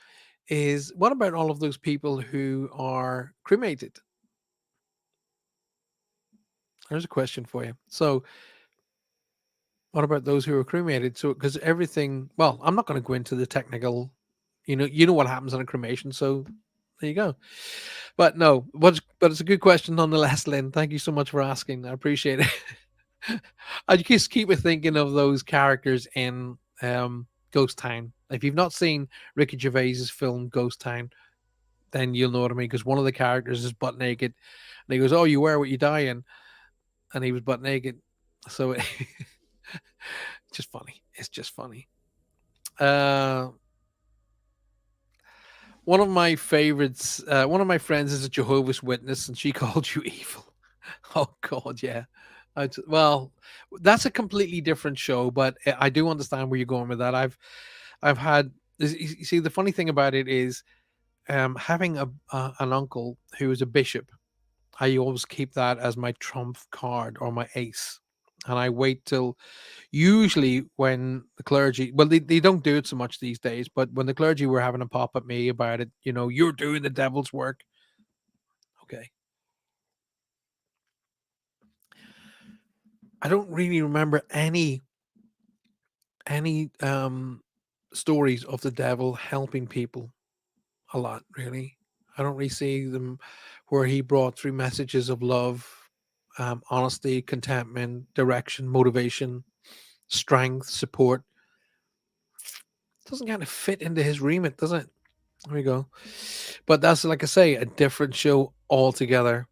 is, what about all of those people who are cremated? There's a question for you. So what about those who are cremated? So because everything, well, I'm not going to go into the technical, you know what happens in a cremation. So there you go. But no, but it's a good question nonetheless, Lynn. Thank you so much for asking. I appreciate it. I just keep thinking of those characters in Ghost Town. If you've not seen Ricky Gervais's film Ghost Town, then you'll know what I mean. Because one of the characters is butt naked, and he goes, "Oh, you wear what you die in," and he was butt naked. So just funny. It's just funny. Uh, one of my favorites. One of my friends is a Jehovah's Witness, and she called you evil. Oh God, yeah. Well, that's a completely different show, but I do understand where you're going with that. I've had. You see, the funny thing about it is, having an uncle who is a bishop. I always keep that as my trump card or my ace, and I wait till usually when the clergy. Well, they don't do it so much these days, but when the clergy were having a pop at me about it, you're doing the devil's work. Okay, I don't really remember any stories of the devil helping people a lot, really. I don't really see them where he brought through messages of love, honesty, contentment, direction, motivation, strength, support. Doesn't kind of fit into his remit, does it? There we go. But that's, like I say, a different show altogether.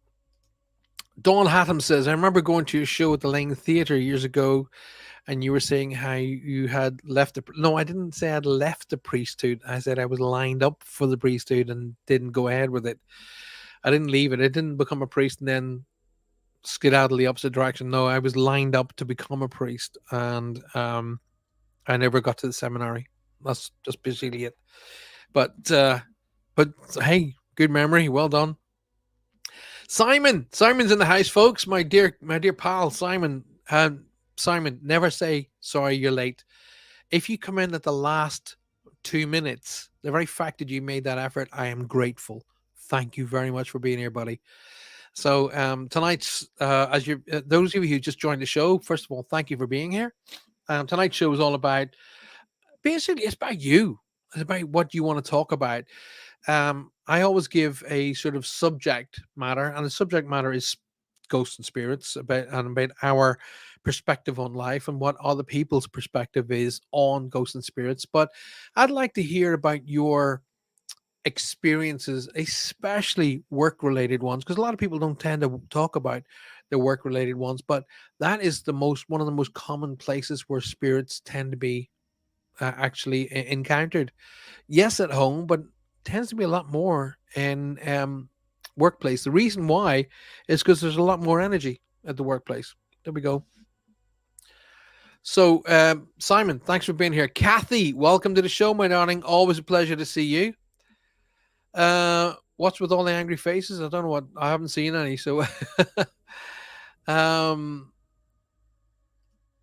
Dawn Hatton says, I remember going to your show at the Lang Theatre years ago, and you were saying how you had left the. No, I didn't say I'd left the priesthood. I said I was lined up for the priesthood and didn't go ahead with it. I didn't leave it. I didn't become a priest and then skedaddle the opposite direction. No, I was lined up to become a priest, and I never got to the seminary. That's just basically it. But hey, good memory. Well done. Simon's in the house, folks. My dear pal, Simon. Simon, never say sorry you're late. If you come in at the last 2 minutes, the very fact that you made that effort, I am grateful. Thank you very much for being here, buddy. So tonight's, as you, those of you who just joined the show, first of all, thank you for being here. Tonight's show is all about, basically, it's about you. It's about what you want to talk about. I always give a sort of subject matter, and the subject matter is ghosts and spirits, about our perspective on life and what other people's perspective is on ghosts and spirits. But I'd like to hear about your experiences, especially work related ones, because a lot of people don't tend to talk about the work related ones, but that is one of the most common places where spirits tend to be actually encountered. Yes, at home, but tends to be a lot more in workplace. The reason why is because there's a lot more energy at the workplace. There we go. So, Simon, thanks for being here. Kathy, welcome to the show, my darling. Always a pleasure to see you. What's with all the angry faces? I don't know what. I haven't seen any. So, um,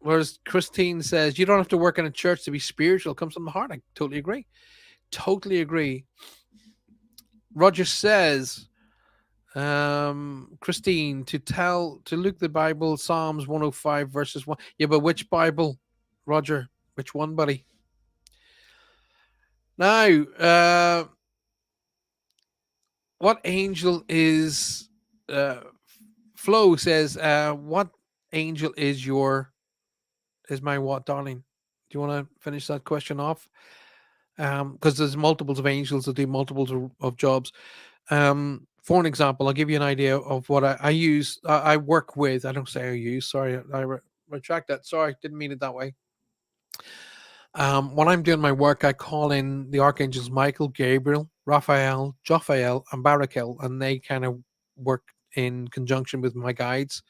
whereas Christine says you don't have to work in a church to be spiritual. It comes from the heart. I totally agree. Totally agree. Roger says, Christine, to Luke the Bible, Psalms 105 verses 1. Yeah, but which Bible, Roger? Which one, buddy? Now, what angel is Flo says, what angel is my what, darling? Do you want to finish that question off? Because there's multiples of angels that do multiples of jobs. For an example, I'll give you an idea of what I use. I work with. I don't say I use. Sorry, I retract that. Sorry, didn't mean it that way. When I'm doing my work, I call in the archangels Michael, Gabriel, Raphael, Jophael, and Barakel, and they kind of work in conjunction with my guides.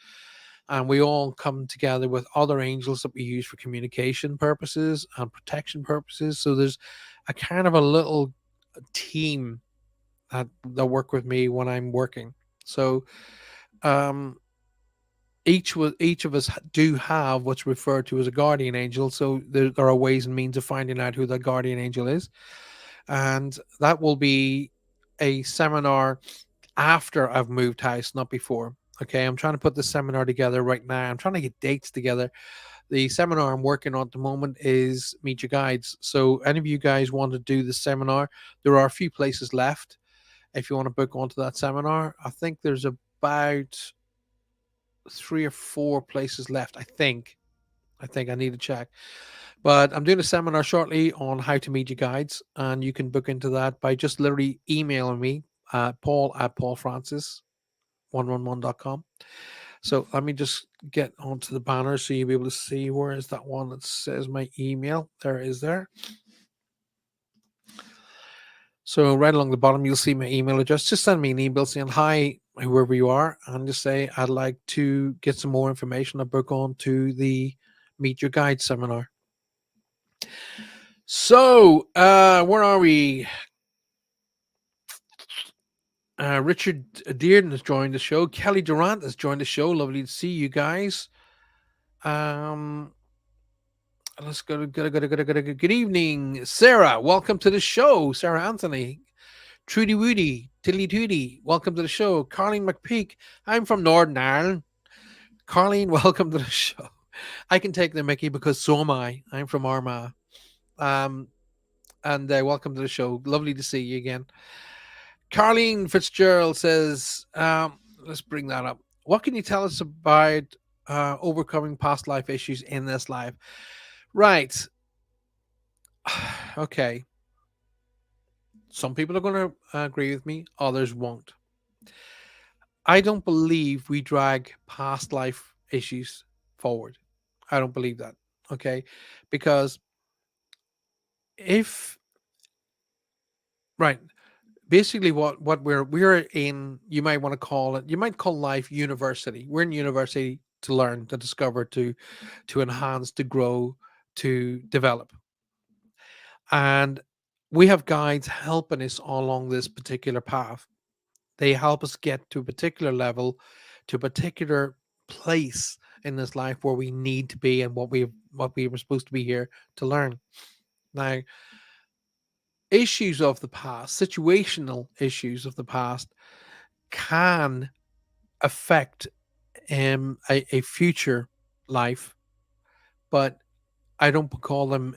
And we all come together with other angels that we use for communication purposes and protection purposes. So there's a kind of a little team that work with me when I'm working. So um, each of us do have what's referred to as a guardian angel. So there are ways and means of finding out who that guardian angel is, and that will be a seminar after I've moved house, not before. Okay, I'm trying to put the seminar together right now. I'm trying to get dates together. The seminar I'm working on at the moment is Meet Your Guides. So, any of you guys want to do the seminar, there are a few places left if you want to book onto that seminar. I think there's about 3 or 4 places left, I think. I need to check. But I'm doing a seminar shortly on how to media guides, and you can book into that by just literally emailing me, Paul at paulfrancis111.com. So let me just get onto the banner so you'll be able to see where is that one that says my email. There it is there. So right along the bottom, you'll see my email address. Just send me an email saying hi, whoever you are, and just say I'd like to get some more information or book on to the Meet Your Guide seminar. So where are we? Richard Dearden has joined the show. Kelly Durant has joined the show. Lovely to see you guys. Let's go. Good evening, Sarah. Welcome to the show, Sarah Anthony. Trudy Woody, Tilly Tooty, welcome to the show. Carleen McPeak, I'm from Northern Ireland. Carleen, welcome to the show. I can take the Mickey because so am I. I'm from Armagh. And welcome to the show. Lovely to see you again. Carleen Fitzgerald says, let's bring that up. What can you tell us about overcoming past life issues in this life? Right. Okay. Some people are going to agree with me, others won't. I don't believe we drag past life issues forward. I don't believe that. Okay. Because if, right, basically what we're in, you might want to call it, you might call life university. We're in university to learn, to discover, to enhance, to grow, to develop. And we have guides helping us along this particular path. They help us get to a particular level, to a particular place in this life where we need to be and what we were supposed to be here to learn. Now, issues of the past, situational issues of the past, can affect a future life, but I don't call them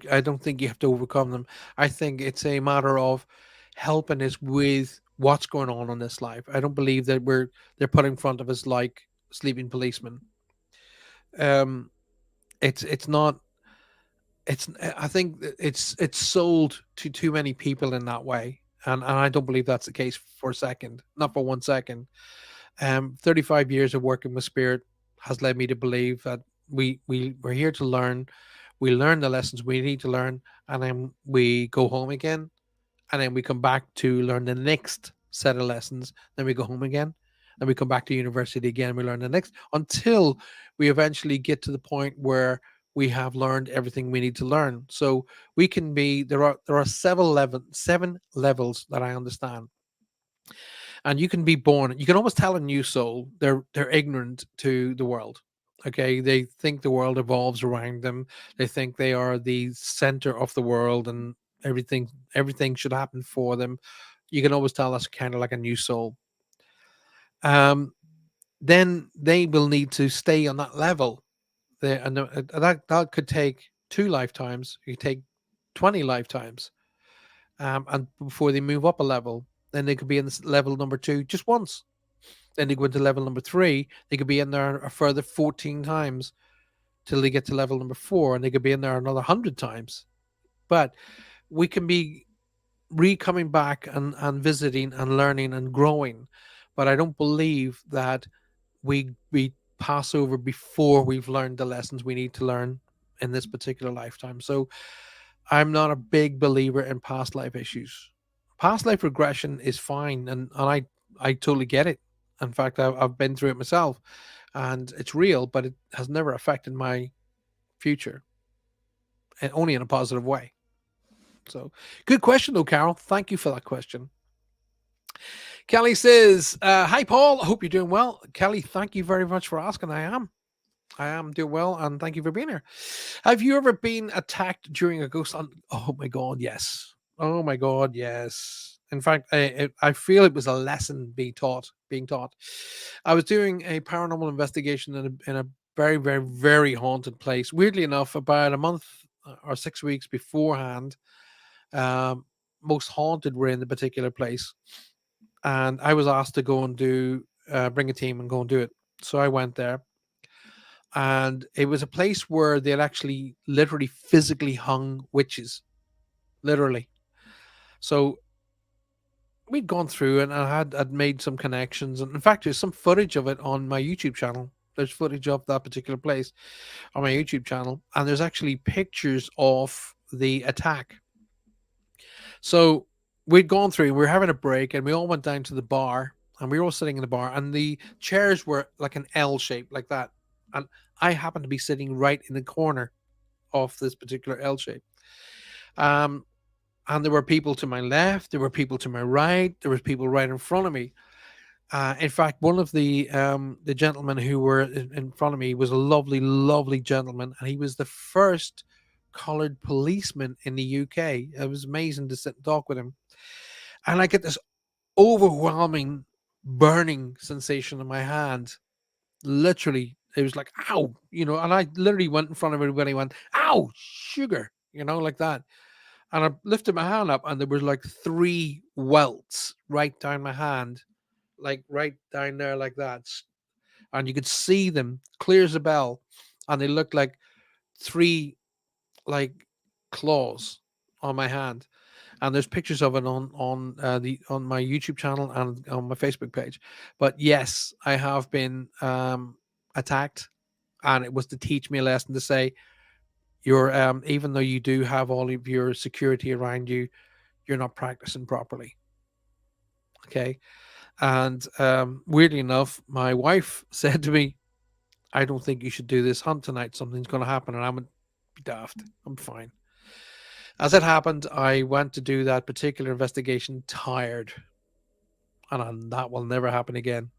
I don't think you have to overcome them. I think it's a matter of helping us with what's going on in this life. I don't believe that they're put in front of us like sleeping policemen. Um, it's not. It's I think it's sold to too many people in that way, and I don't believe that's the case for a second, not for 1 second. 35 years of working with spirit has led me to believe that we're here to learn. We learn the lessons we need to learn, and then we go home again, and then we come back to learn the next set of lessons. Then we go home again, and we come back to university again. We learn the next until we eventually get to the point where we have learned everything we need to learn. So we can be there are seven levels that I understand, and you can be born. You can almost tell a new soul they're ignorant to the world. Okay, they think the world evolves around them. They think they are the center of the world, and everything should happen for them. You can always tell that's kind of like a new soul. Then they will need to stay on that level. And that could take 2 lifetimes. You take 20 lifetimes, and before they move up a level, then they could be in this level number 2 just once. Then they go into level number 3. They could be in there a further 14 times till they get to level number 4, and they could be in there another 100 times. But we can be coming back and visiting and learning and growing. But I don't believe that we pass over before we've learned the lessons we need to learn in this particular lifetime. So I'm not a big believer in past life issues. Past life regression is fine, and I totally get it. In fact, I've been through it myself, and it's real, but it has never affected my future, and only in a positive way. So, good question, though, Carol. Thank you for that question. Kelly says, "Hi, Paul. I hope you're doing well." Kelly, thank you very much for asking. I am doing well, and thank you for being here. Have you ever been attacked during a ghost hunt? Oh my god, yes. Oh my god, yes. In fact, I feel it was a lesson being taught. I was doing a paranormal investigation in a very, very, very haunted place. Weirdly enough, about a month or 6 weeks beforehand, most haunted were in the particular place, and I was asked to go and do bring a team and go and do it. So I went there, and it was a place where they had actually literally physically hung witches, literally. So we'd gone through, and I'd made some connections, and in fact, there's some footage of it on my YouTube channel. There's footage of that particular place on my YouTube channel, and there's actually pictures of the attack. So we'd gone through, we were having a break, and we all went down to the bar, and we were all sitting in the bar, and the chairs were like an L shape, like that. And I happened to be sitting right in the corner of this particular L shape. Um, and there were people to my left, there were people to my right, there was people right in front of me. In fact, one of the gentlemen who were in front of me was a lovely, lovely gentleman, and he was the first coloured policeman in the UK. It was amazing to sit and talk with him, and I get this overwhelming burning sensation in my hand. Literally, it was like ow, and I literally went in front of everybody, and went ow, sugar, like that. And I lifted my hand up, and there was like three welts right down my hand, like right down there, like that. And you could see them clear as a bell, and they looked like three like claws on my hand. And there's pictures of it on my YouTube channel and on my Facebook page. But yes, I have been attacked, and it was to teach me a lesson, to say you're even though you do have all of your security around you, you're not practicing properly. Okay. And weirdly enough, my wife said to me, I don't think you should do this hunt tonight. Something's going to happen. And I went, be daft. I'm fine. As it happened, I went to do that particular investigation tired. And that will never happen again.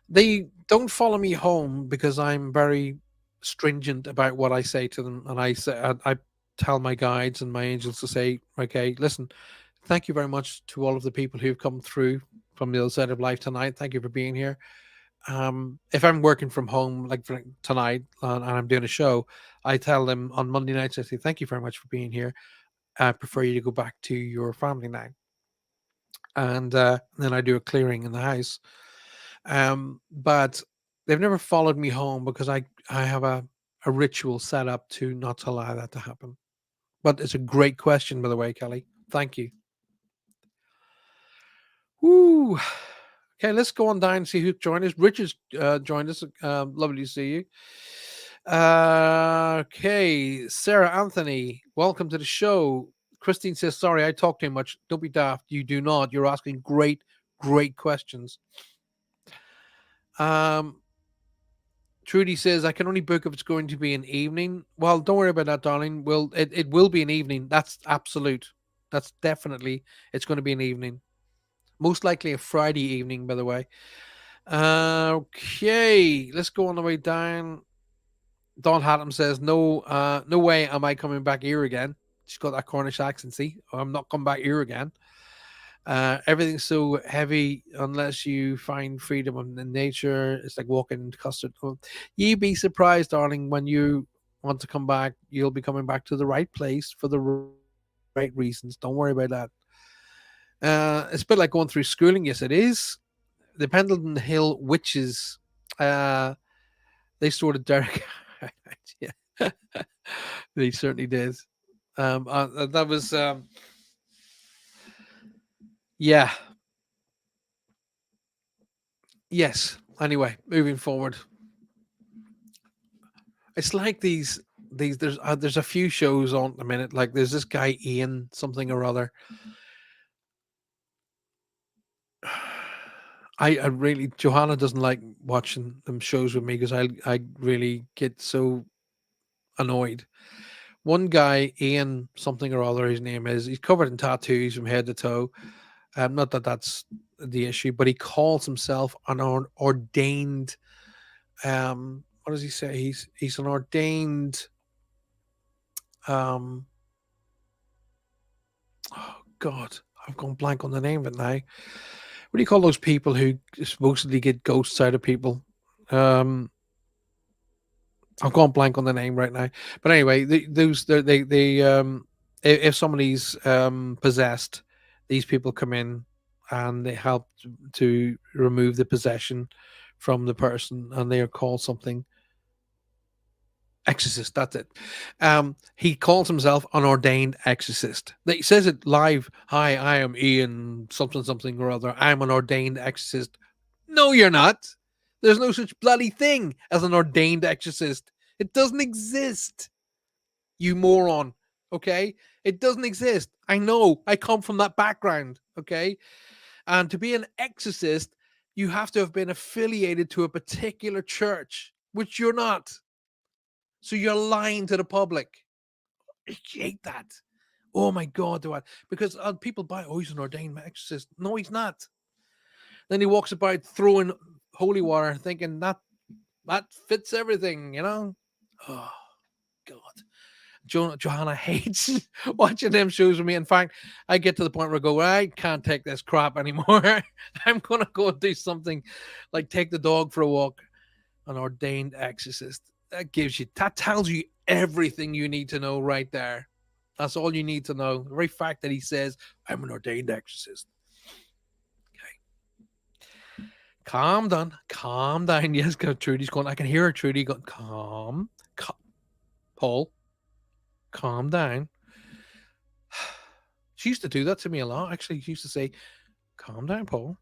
They don't follow me home because I'm very stringent about what I say to them. And I tell my guides and my angels to say, okay, listen, thank you very much to all of the people who've come through from the other side of life tonight. Thank you for being here. If I'm working from home, like for tonight, and I'm doing a show, I tell them on Monday nights, I say, thank you very much for being here. I prefer you to go back to your family now. And then I do a clearing in the house. But they've never followed me home because I have a ritual set up to not allow that to happen. But it's a great question, by the way, Kelly. Thank you. Woo. Okay, let's go on down and see who joined us. Richard's joined us. Lovely to see you. Okay, Sarah Anthony, welcome to the show. Christine says, sorry, I talk too much. Don't be daft. You do not. You're asking great, great questions. Trudy says, I can only book if it's going to be an evening. Well, don't worry about that, darling. Well, it will be an evening. That's absolute. That's definitely, it's going to be an evening. Most likely a Friday evening, by the way. Okay, let's go on the way down. Don Hatton says, no way am I coming back here again. She's got that Cornish accent, see? I'm not coming back here again. Everything's so heavy unless you find freedom in nature. It's like walking into custard. You'd be surprised, darling, when you want to come back, you'll be coming back to the right place for the right reasons. Don't worry about that. It's a bit like going through schooling. Yes, it is. The Pendleton Hill witches, they sort of Derek. Yeah, they certainly did. That was, yeah. Yes. Anyway, moving forward, it's like these. There's a few shows on at the minute. Like there's this guy Ian something or other. I really Johanna doesn't like watching them shows with me because I really get so annoyed. One guy, Ian something or other, his name is. He's covered in tattoos from head to toe. Not that that's the issue, but he calls himself an ordained. What does he say? He's an ordained. Oh God, I've gone blank on the name of it now. What do you call those people who supposedly get ghosts out of people? I've gone blank on the name right now. But anyway, if somebody's possessed, these people come in and they help to remove the possession from the person, and they are called something exorcist. That's it. He calls himself an ordained exorcist. He says it live. Hi, I am Ian something something or other. I'm an ordained exorcist. No, you're not. There's no such bloody thing as an ordained exorcist. It doesn't exist. You moron. Okay? It doesn't exist. I know. I come from that background. Okay? And to be an exorcist, you have to have been affiliated to a particular church, which you're not. So you're lying to the public. I hate that. Oh my God, do I? Because people buy, oh, he's an ordained exorcist. No, he's not. Then he walks about throwing holy water, thinking that fits everything, you know? Oh, God. Johanna hates watching them shows with me. In fact, I get to the point where I go, I can't take this crap anymore. I'm going to go and do something like take the dog for a walk. An ordained exorcist. That tells you everything you need to know right there. That's all you need to know. The very fact that he says, I'm an ordained exorcist. Okay. Calm down. Calm down. Yes, Trudy's going. I can hear her, Trudy, going, calm. Paul, calm down. She used to do that to me a lot. Actually, she used to say, calm down, Paul.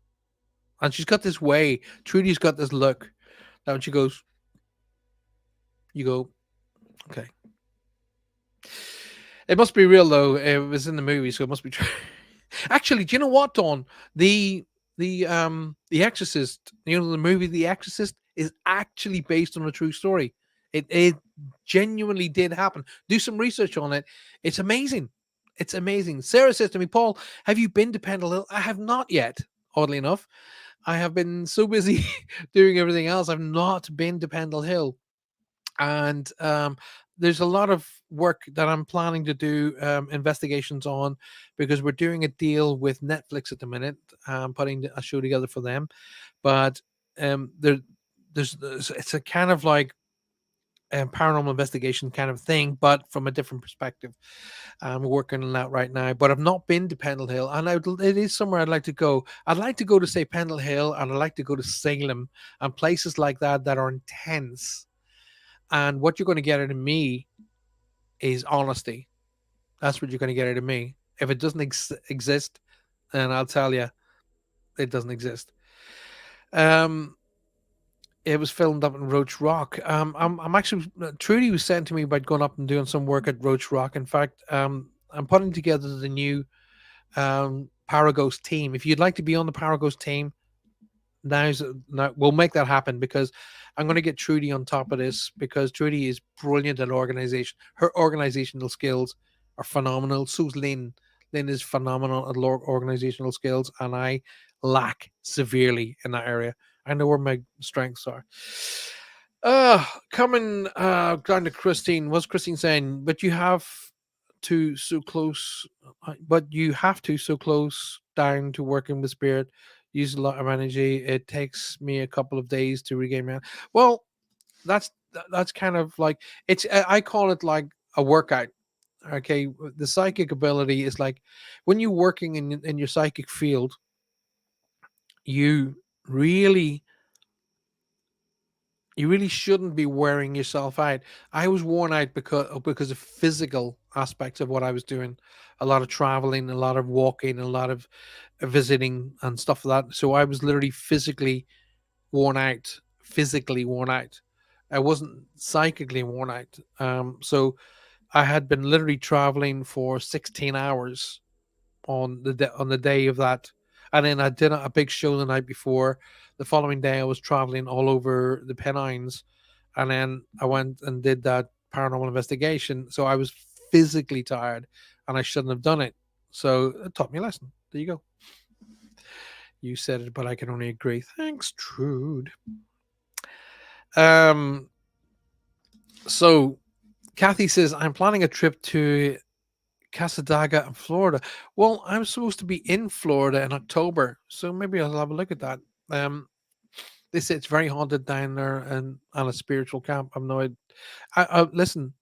And she's got this way. Trudy's got this look that when she goes, you go, okay. It must be real though. It was in the movie, so it must be true. Actually, do you know what, Dawn? The Exorcist, you know, the movie The Exorcist is actually based on a true story. It genuinely did happen. Do some research on it. It's amazing. It's amazing. Sarah says to me, Paul, have you been to Pendle Hill? I have not yet, oddly enough. I have been so busy doing everything else. I've not been to Pendle Hill. And there's a lot of work that I'm planning to do investigations on, because we're doing a deal with Netflix at the minute. I'm putting a show together for them, but there's it's a kind of like paranormal investigation kind of thing, but from a different perspective. I'm working on that right now, but I've not been to Pendle Hill, and it is somewhere I'd like to go. I'd like to go to, say, Pendle Hill, and I'd like to go to Salem and places like that that are intense. And what you're going to get out of me is honesty. That's what you're going to get out of me. If it doesn't exist, then I'll tell you, it doesn't exist. It was filmed up in Roach Rock. I'm actually, Trudy was saying to me about going up and doing some work at Roach Rock. In fact, I'm putting together the new Paraghost team. If you'd like to be on the Paraghost team, now we'll make that happen, because I'm going to get Trudy on top of this, because Trudy is brilliant at organization. Her organizational skills are phenomenal. So's Lynn. Lynn is phenomenal at organizational skills, and I lack severely in that area. I know where my strengths are. Coming down to Christine. What's Christine saying? But you have to so close down to working with spirit, use a lot of energy. It takes me a couple of days to regain my. Well, that's kind of like, it's, I call it like a workout. Okay, the psychic ability is like when you're working in your psychic field, you really shouldn't be wearing yourself out. I was worn out because of physical aspects of what I was doing. A lot of traveling, a lot of walking, a lot of visiting and stuff like that. So I was literally physically worn out. I wasn't psychically worn out. So I had been literally traveling for 16 hours on the day of that, and then I did a big show the night before. The following day, I was traveling all over the Pennines, and then I went and did that paranormal investigation. So I was physically tired, and I shouldn't have done it. So it taught me a lesson. There you go. You said it, but I can only agree. Thanks, Trude. So Kathy says, I'm planning a trip to Casadaga in Florida. Well, I'm supposed to be in Florida in October, so maybe I'll have a look at that. They say it's very haunted down there and on a spiritual camp. I'm no idea. Listen,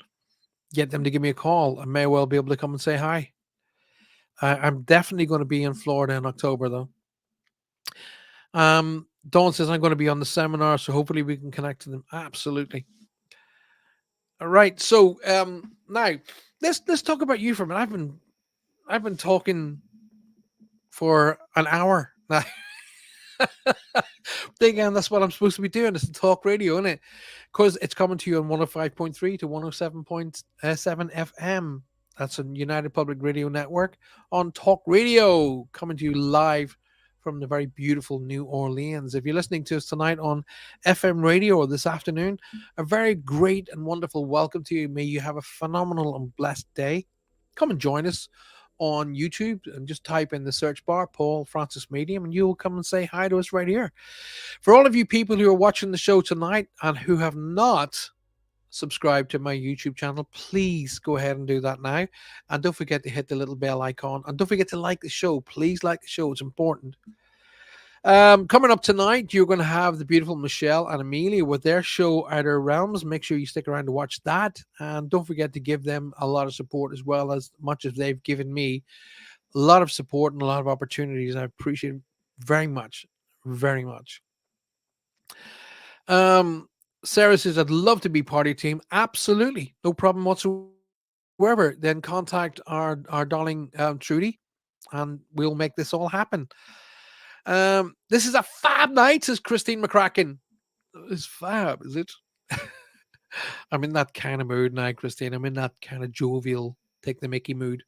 get them to give me a call. I may well be able to come and say hi. I'm definitely going to be in Florida in October, though. Dawn says I'm going to be on the seminar, so hopefully we can connect to them. Absolutely. All right. So now let's talk about you for a minute. I've been talking for an hour now. Again, that's what I'm supposed to be doing. It's talk radio, isn't it? Because it's coming to you on 105.3 to 107.7 FM. That's a United Public Radio Network on Talk Radio, coming to you live from the very beautiful New Orleans. If you're listening to us tonight on FM radio or this afternoon, a very great and wonderful welcome to you. May you have a phenomenal and blessed day. Come and join us on YouTube and just type in the search bar Paul Francis Medium, and you'll come and say hi to us right here. For all of you people who are watching the show tonight and who have not subscribed to my YouTube channel, please go ahead and do that now. And don't forget to hit the little bell icon. And don't forget to like the show. Please like the show. It's important. Coming up tonight, you're going to have the beautiful Michelle and Amelia with their show Outer Realms. Make sure you stick around to watch that. And don't forget to give them a lot of support as well, as much as they've given me a lot of support and a lot of opportunities. I appreciate it very much. Very much. Sarah says, I'd love to be party team. Absolutely. No problem whatsoever. Then contact our darling Trudy and we'll make this all happen. This is a fab night, says Christine McCracken. It's fab, is it? I'm in that kind of mood now, Christine. I'm in that kind of jovial, take the Mickey mood.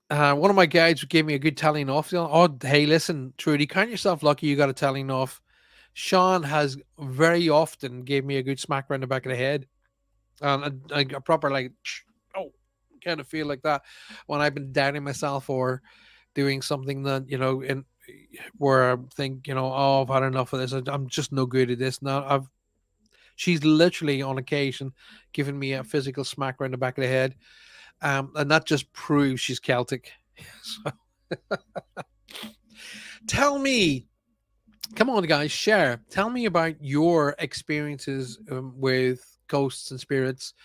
One of my guides gave me a good telling off. Oh, hey, listen, Trudy, count yourself lucky you got a telling off. Sean has very often gave me a good smack around the back of the head. And a proper, like, oh, kind of feel like that when I've been doubting myself or doing something that, in where I think, oh, I've had enough of this. I'm just no good at this. Now she's literally on occasion given me a physical smack around the back of the head. And that just proves she's Celtic. So tell me, come on, guys, share. Tell me about your experiences with ghosts and spirits,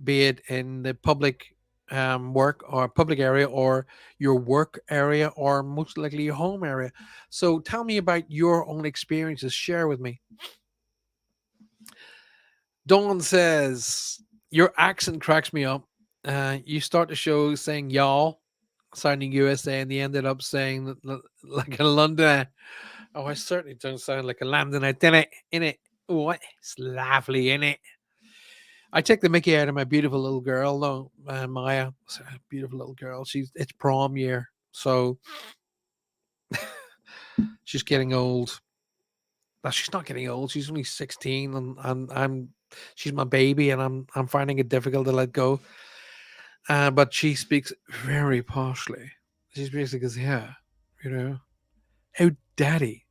be it in the public work or public area or your work area or most likely your home area. So tell me about your own experiences. Share with me. Dawn says, your accent cracks me up. You start the show saying y'all, sounding USA, and they ended up saying like a Londoner. Oh, I certainly don't sound like a Londonite, in it. Oh, it's lovely, in it. I take the Mickey out of my beautiful little girl, though, Maya. Beautiful little girl. It's prom year, so she's getting old. But she's not getting old. She's only 16, and she's my baby, and I'm finding it difficult to let go. But she speaks very poshly. She basically goes, yeah, oh, daddy.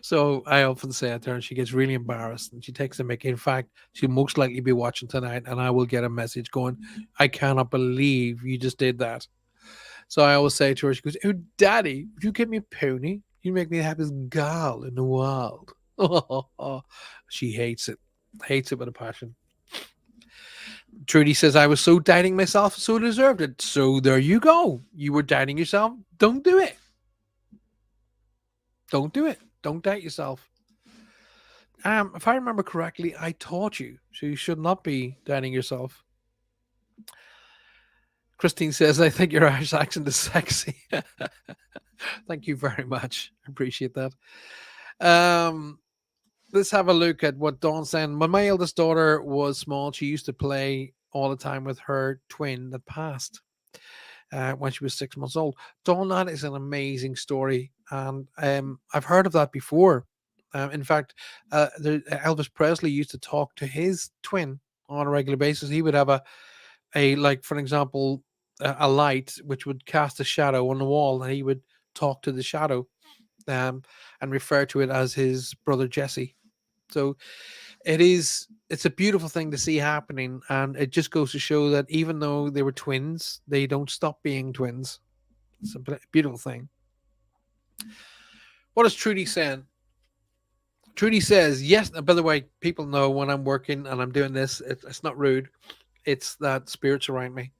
So I often say it to her, and she gets really embarrassed, and she takes a mickey. In fact, she'll most likely be watching tonight, and I will get a message going, I cannot believe you just did that. So I always say to her, she goes, oh, daddy, would you give me a pony? You make me the happiest girl in the world. She hates it with a passion. Trudy says, I was so doubting myself, so deserved it. So there you go. You were doubting yourself. Don't do it. Don't do it. Don't doubt yourself. If I remember correctly, I taught you, so you should not be doubting yourself. Christine says, I think your Irish accent is sexy. Thank you very much. I appreciate that. Let's have a look at what Dawn's saying. When my eldest daughter was small, she used to play all the time with her twin that passed when she was 6 months old. Dawn, that is an amazing story. And I've heard of that before. In fact, Elvis Presley used to talk to his twin on a regular basis. He would have a like, for example, a light which would cast a shadow on the wall, and he would talk to the shadow and refer to it as his brother Jesse. So it's a beautiful thing to see happening, and it just goes to show that even though they were twins, they don't stop being twins. It's a beautiful thing. What is Trudy saying? Trudy says, yes. By the way, people know when I'm working and I'm doing this, it's not rude. It's that spirits around me.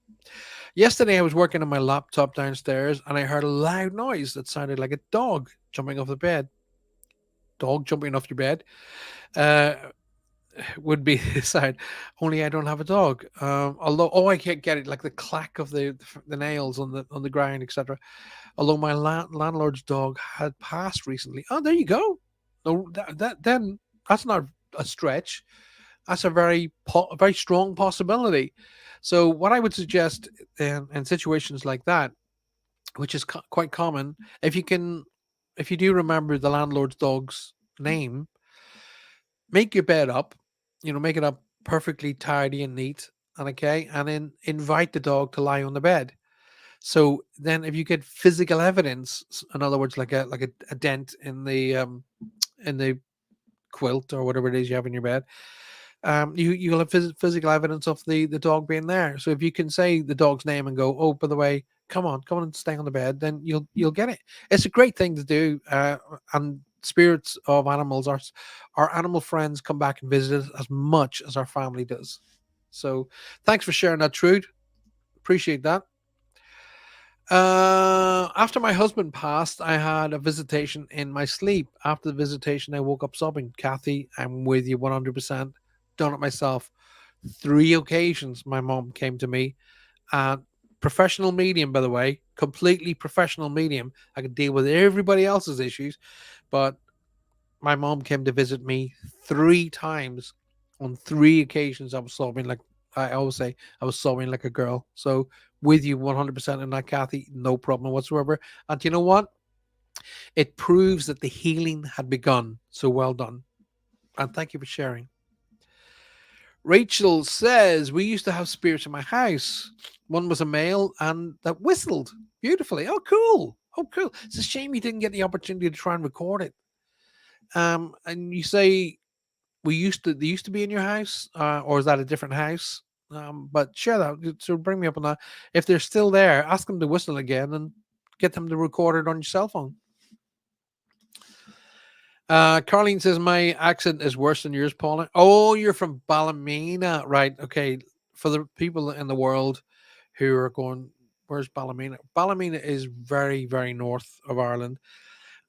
Yesterday, I was working on my laptop downstairs and I heard a loud noise that sounded like a dog jumping off the bed. Dog jumping off your bed uh, would be the sound. Only I don't have a dog. Although, oh, I can't get it like the clack of the nails on the ground, etc. Although my landlord's dog had passed recently. Oh, there you go. No, that then that's not a stretch. That's a a very strong possibility. So, what I would suggest in situations like that, which is quite common, if you can, if you do remember the landlord's dog's name, make your bed up. Make it up perfectly tidy and neat, and okay, and then invite the dog to lie on the bed. So then, if you get physical evidence, in other words, like a dent in the quilt or whatever it is you have in your bed, you'll have physical evidence of the dog being there. So if you can say the dog's name and go, oh, by the way, come on and stay on the bed, then you'll get it. It's a great thing to do, and spirits of animals, our animal friends, come back and visit us as much as our family does. So thanks for sharing that, Trude. Appreciate that. After my husband passed, I had a visitation in my sleep. After the visitation, I woke up sobbing. Kathy, I'm with you 100%. Done it myself. 3 occasions, my mom came to me. Uh, Professional medium, by the way, completely professional medium. I could deal with everybody else's issues, but my mom came to visit me 3 times. On 3 occasions, I was sobbing like I always say, I was sobbing like a girl. So with you 100% in that, Kathy, no problem whatsoever. And you know what? It proves that the healing had begun. So well done. And thank you for sharing. Rachel says, we used to have spirits in my house. One was a male and that whistled beautifully. Oh, cool. Oh, cool. It's a shame you didn't get the opportunity to try and record it. And you say they used to be in your house, or is that a different house? But share that. So bring me up on that. If they're still there, ask them to whistle again and get them to record it on your cell phone. Carlene says my accent is worse than yours, Paula. Oh, you're from Ballymena, right? Okay. For the people in the world who are going, where's Ballymena? Ballymena is very, very north of Ireland,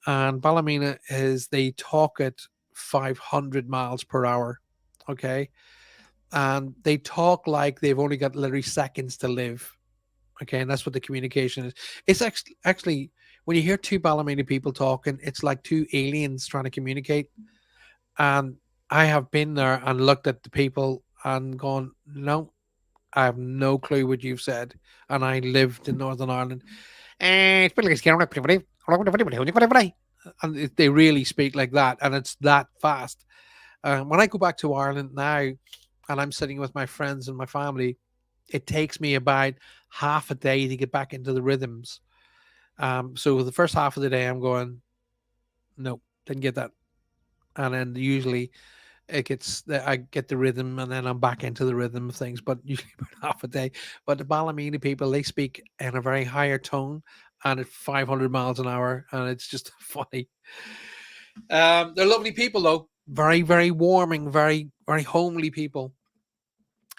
and Ballymena is they talk at 500 miles per hour. Okay, and they talk like they've only got literally seconds to live. Okay, and that's what the communication is. It's actually when you hear two Ballymena people talking, it's like two aliens trying to communicate. And I have been there and looked at the people and gone, no, I have no clue what you've said. And I lived in Northern Ireland. And they really speak like that, and it's that fast. When I go back to Ireland now, and I'm sitting with my friends and my family, it takes me about half a day to get back into the rhythms. So the first half of the day, I'm going, no, didn't get that, and then usually I get the rhythm, and then I'm back into the rhythm of things. But usually about half a day. But the Ballymena people, they speak in a very higher tone and at 500 miles an hour, and it's just funny. They're lovely people, though. Very, very warming, very, very homely people.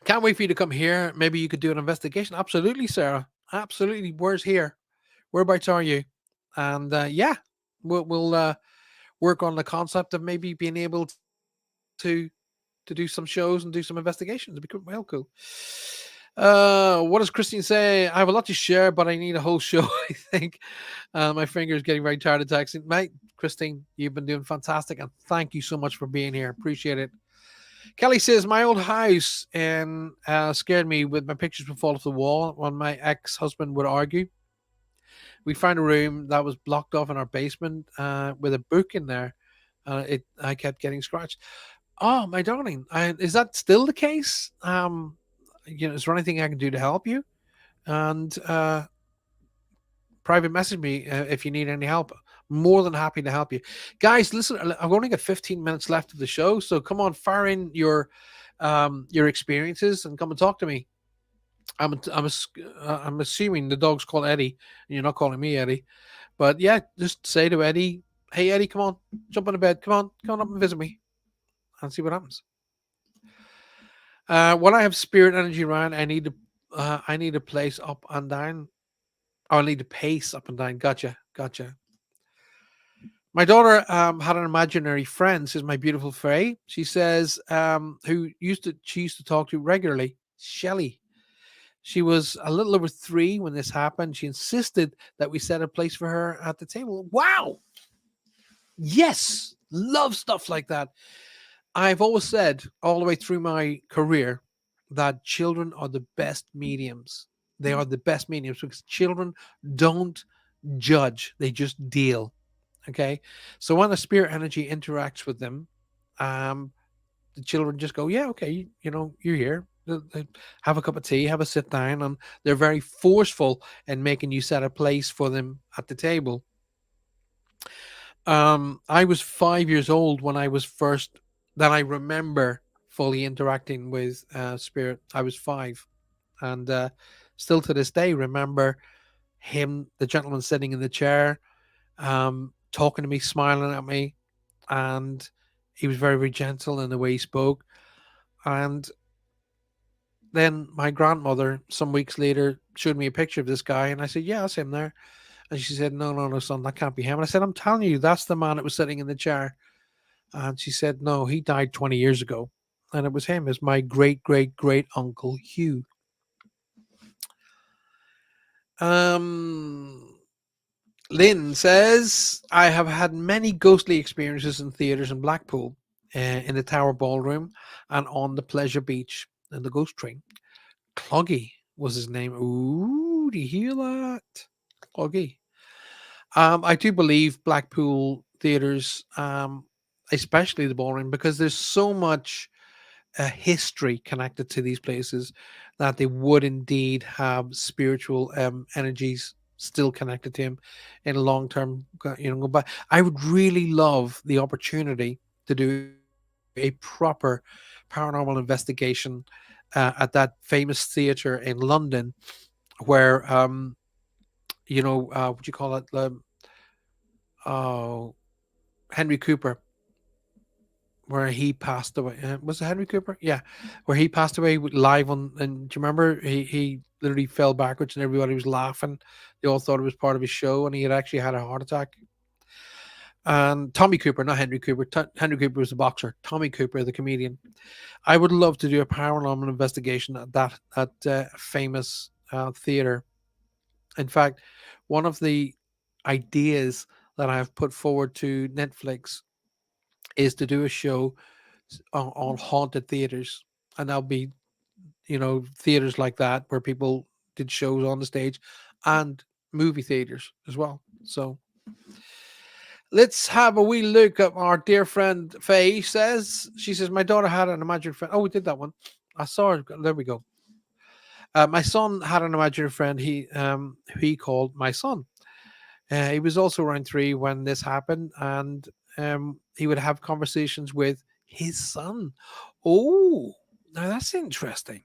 Can't wait for you to come here. Maybe you could do an investigation. Absolutely, Sarah. Absolutely. Where's here? Whereabouts are you? And yeah, we'll work on the concept of maybe being able to to do some shows and do some investigations. It'd be well cool. What does Christine say? I have a lot to share, but I need a whole show. I think my finger is getting very tired of texting. Mate, Christine, you've been doing fantastic, and thank you so much for being here. Appreciate it. Kelly says my old house and scared me with my pictures would fall off the wall when my ex-husband would argue. We found a room that was blocked off in our basement with a book in there. I kept getting scratched. Oh, my darling, is that still the case? Is there anything I can do to help you? And private message me if you need any help. More than happy to help you, guys. Listen, I've only got 15 minutes left of the show, so come on, fire in your experiences and come and talk to me. I'm assuming the dog's called Eddie, and you're not calling me Eddie, but yeah, just say to Eddie, "Hey Eddie, come on, jump on the bed, come on up and visit me, and see what happens." When I have spirit energy around, I need to I need a place up and down. Oh, I need to pace up and down. Gotcha. Gotcha. My daughter had an imaginary friend, says my beautiful Faye. She says, who she used to talk to regularly, Shelley. She was a little over 3 when this happened. She insisted that we set a place for her at the table. Wow. Yes. Love stuff like that. I've always said all the way through my career that children are the best mediums. They are the best mediums because children don't judge, they just deal. Okay. So when the spirit energy interacts with them, um, the children just go, yeah, okay, you're here. Have a cup of tea, have a sit down, and they're very forceful in making you set a place for them at the table. I was 5 years old when I was first that I remember fully interacting with spirit. I was 5, and still to this day remember him, the gentleman sitting in the chair, talking to me, smiling at me, and he was very, very gentle in the way he spoke. And then my grandmother, some weeks later, showed me a picture of this guy, and I said, "Yeah, that's him there." And she said, "No, no, no, son, that can't be him." And I said, "I'm telling you, that's the man that was sitting in the chair." And she said, "No, he died 20 years ago." And it was him. It's my great, great, great uncle Hugh. Um, Lynn says, I have had many ghostly experiences in theatres in Blackpool, in the Tower Ballroom, and on the Pleasure Beach in the Ghost Train. Cloggy was his name. Ooh, do you hear that? Cloggy. I do believe Blackpool theatres, especially the ballroom, because there's so much history connected to these places that they would indeed have spiritual energies still connected to him in a long term. Go back. I would really love the opportunity to do a proper paranormal investigation at that famous theater in London, where what do you call it? Oh, Henry Cooper, where he passed away. Was it Henry Cooper? Yeah, where he passed away live on. And do you remember he literally fell backwards and everybody was laughing. They all thought it was part of his show, and he had actually had a heart attack. And Tommy Cooper, not Henry Cooper. Henry Cooper was a boxer. Tommy Cooper, the comedian. I would love to do a paranormal investigation at that famous theater. In fact, one of the ideas that I have put forward to Netflix is to do a show on haunted theaters, and that'll be theaters like that where people did shows on the stage, and movie theaters as well. So let's have a wee look at our dear friend Faye says. She says my daughter had an imaginary friend. Oh, we did that one. I saw her. There we go. My son had an imaginary friend. He called my son. He was also around 3 when this happened, and he would have conversations with his son. Oh, now that's interesting.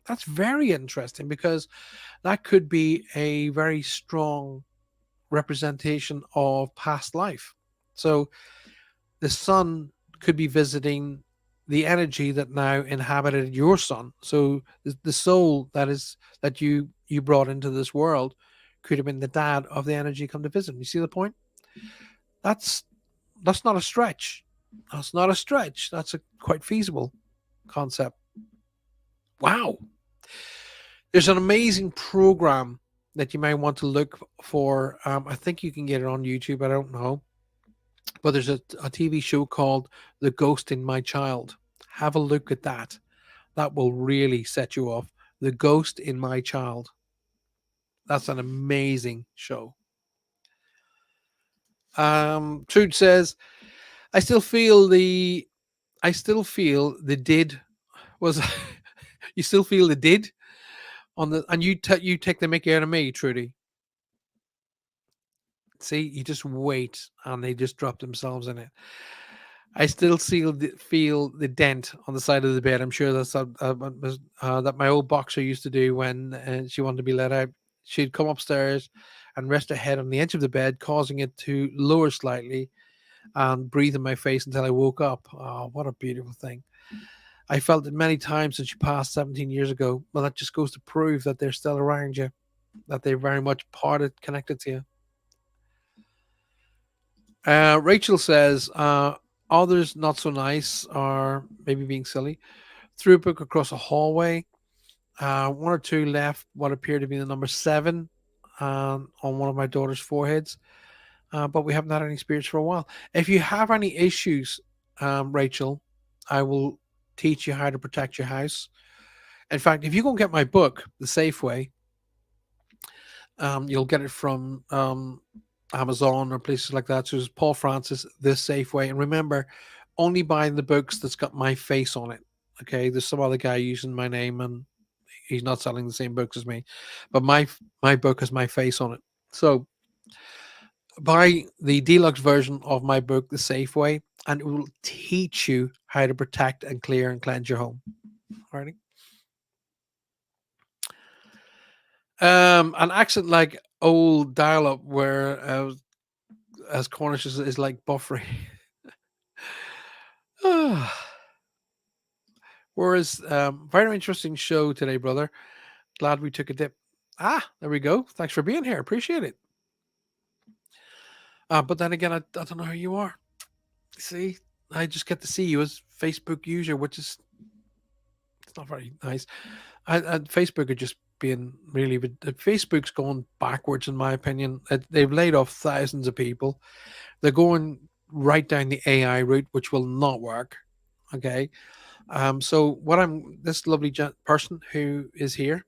That's very interesting because that could be a very strong representation of past life. So the son could be visiting the energy that now inhabited your son. So the soul that you brought into this world could have been the dad of the energy come to visit. You see the point? That's that's not a stretch. That's not a stretch. That's a quite feasible concept. Wow. There's an amazing program that you might want to look for. I think you can get it on YouTube. I don't know. But there's a TV show called The Ghost in My Child. Have a look at that. That will really set you off. The Ghost in My Child. That's an amazing show. Trude says, I still feel the did was you still feel the did on the and you take the mickey out of me, Trudy. See, you just wait and they just drop themselves in it. I still feel the dent on the side of the bed. I'm sure that's that my old boxer used to do when she wanted to be let out. She'd come upstairs and rest her head on the edge of the bed, causing it to lower slightly and breathe in my face until I woke up. Oh, what a beautiful thing. I felt it many times since you passed 17 years ago. Well, that just goes to prove that they're still around you, that they're very much connected to you. Rachel says, others not so nice or maybe being silly. Threw a book across a hallway. One or two left what appeared to be the number 7 on one of my daughter's foreheads. But we haven't had any spirits for a while. If you have any issues, Rachel, I will teach you how to protect your house. In fact, if you go and get my book, The Safe Way, you'll get it from Amazon or places like that. So it's Paul Francis, The Safe Way. And remember, only buying the books that's got my face on it. Okay, there's some other guy using my name and he's not selling the same books as me, but my book has my face on it. So buy the deluxe version of my book, The Safe Way, and it will teach you how to protect and clear and cleanse your home. Alrighty. An accent like old dial-up where as Cornish is like buffering. Whereas very interesting show today, brother. Glad we took a dip. There we go. Thanks for being here. Appreciate it. But then again, I don't know who you are. See, I just get to see you as Facebook user, which is it's not very nice. Facebook are just being really Facebook's going backwards in my opinion. They've laid off thousands of people. They're going right down the AI route, which will not work. Okay. So this lovely person who is here,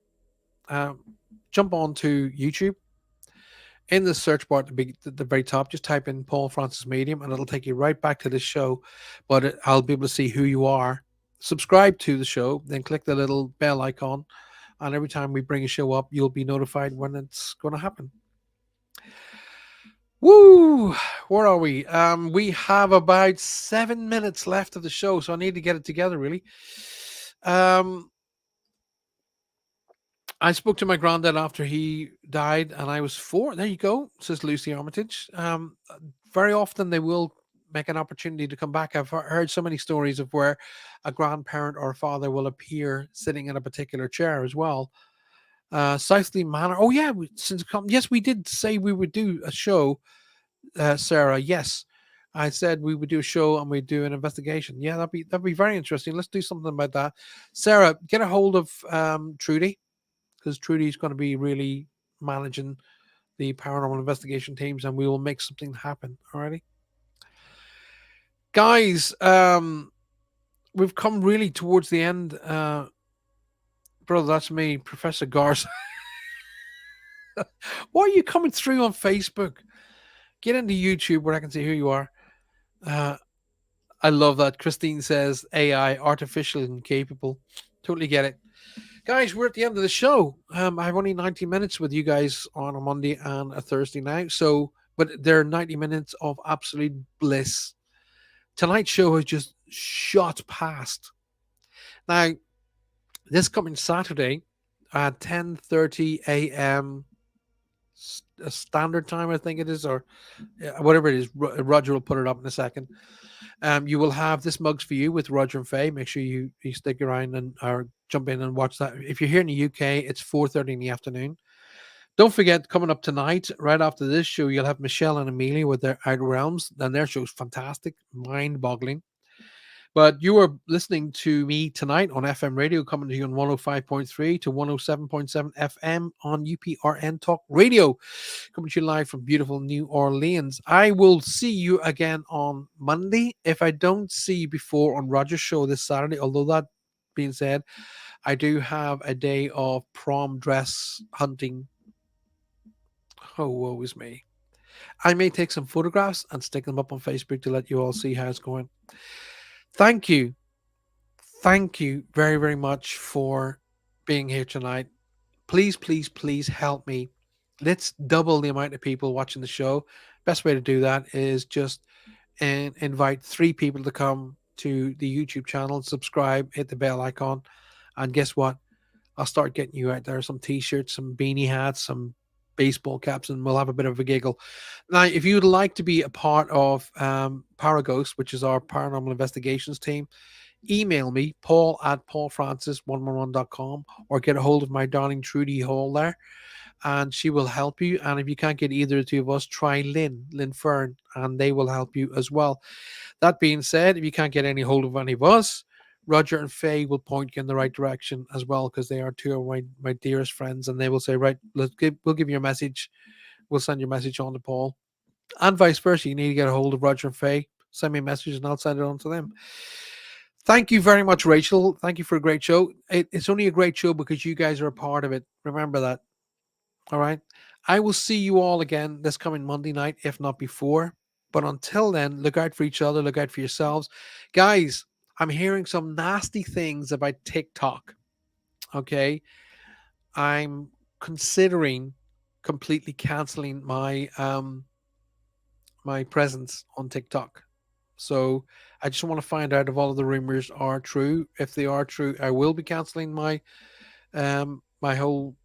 jump on to YouTube. In the search bar at the very top, just type in Paul Francis Medium and it'll take you right back to this show. But I'll be able to see who you are. Subscribe to the show, then click the little bell icon. And every time we bring a show up, you'll be notified when it's going to happen. Woo! Where are we? We have about 7 minutes left of the show, so I need to get it together, really. I spoke to my granddad after he died, and I was 4. There you go, says Lucy Armitage. Very often they will make an opportunity to come back. I've heard so many stories of where a grandparent or a father will appear sitting in a particular chair as well. Southleigh Manor. Oh yeah, yes, we did say we would do a show, Sarah. Yes, I said we would do a show and we'd do an investigation. Yeah, that'd be very interesting. Let's do something about that. Sarah, get a hold of Trudy, because Trudy's going to be really managing the paranormal investigation teams, and we will make something happen. Alrighty, guys. We've come really towards the end. Brother, that's me, Professor Garza. Why are you coming through on Facebook? Get into YouTube where I can see who you are. I love that. Christine says AI, artificial and capable. Totally get it. Guys, we're at the end of the show. I have only 90 minutes with you guys on a Monday and a Thursday now. But they're 90 minutes of absolute bliss. Tonight's show has just shot past. Now, this coming Saturday at 10:30 a.m. Standard time, I think it is, or whatever it is. Roger will put it up in a second. You will have This Mug's for You with Roger and Faye. Make sure you stick around and or jump in and watch that. If you're here in the UK, it's 4:30 in the afternoon. Don't forget, coming up tonight, right after this show, you'll have Michelle and Amelia with their Outer Realms, and their show's fantastic, mind-boggling. But you are listening to me tonight on FM radio, coming to you on 105.3 to 107.7 FM on UPRN Talk Radio, coming to you live from beautiful New Orleans. I will see you again on Monday. If I don't see you before on Roger's show this Saturday, although that being said, I do have a day of prom dress hunting. Oh, woe is me. I may take some photographs and stick them up on Facebook to let you all see how it's going. Thank you. Thank you very, very much for being here tonight. Please, please, please help me. Let's double the amount of people watching the show. Best way to do that is just invite 3 people to come to the YouTube channel, subscribe, hit the bell icon, and guess what? I'll start getting you out there some t-shirts, some beanie hats, some baseball caps, and we'll have a bit of a giggle. Now, if you'd like to be a part of Paraghost, which is our paranormal investigations team, email me, Paul at paulfrancis111.com, or get a hold of my darling Trudy Hall there, and she will help you. And if you can't get either of the two of us, try Lynn Fern, and they will help you as well. That being said, if you can't get any hold of any of us, Roger and Faye will point you in the right direction as well, because they are two of my dearest friends, and they will say, right, we'll give you a message. We'll send your message on to Paul, and vice versa. You need to get a hold of Roger and Faye. Send me a message, and I'll send it on to them. Thank you very much, Rachel. Thank you for a great show. It's only a great show because you guys are a part of it. Remember that. All right. I will see you all again this coming Monday night, if not before. But until then, look out for each other, look out for yourselves. Guys, I'm hearing some nasty things about TikTok. Okay. I'm considering completely canceling my presence on TikTok. So I just want to find out if all of the rumors are true. If they are true, I will be canceling my whole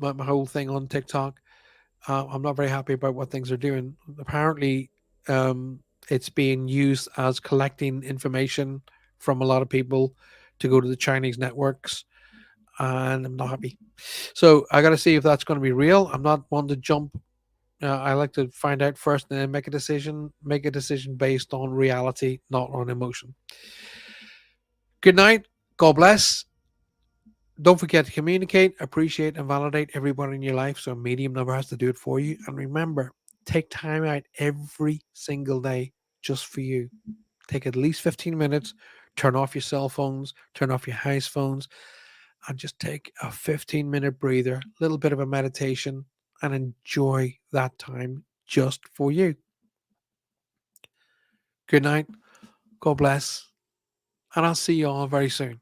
my whole thing on TikTok. I'm not very happy about what things are doing. Apparently, it's being used as collecting information from a lot of people to go to the Chinese networks, and I'm not happy. So I got to see if that's going to be real. I'm not one to jump. I like to find out first and then make a decision. Make a decision based on reality, not on emotion. Good night. God bless. Don't forget to communicate, appreciate, and validate everybody in your life so a medium never has to do it for you. And remember, take time out every single day just for you. Take at least 15 minutes, turn off your cell phones, turn off your house phones, and just take a 15-minute breather, a little bit of a meditation, and enjoy that time just for you. Good night. God bless. And I'll see you all very soon.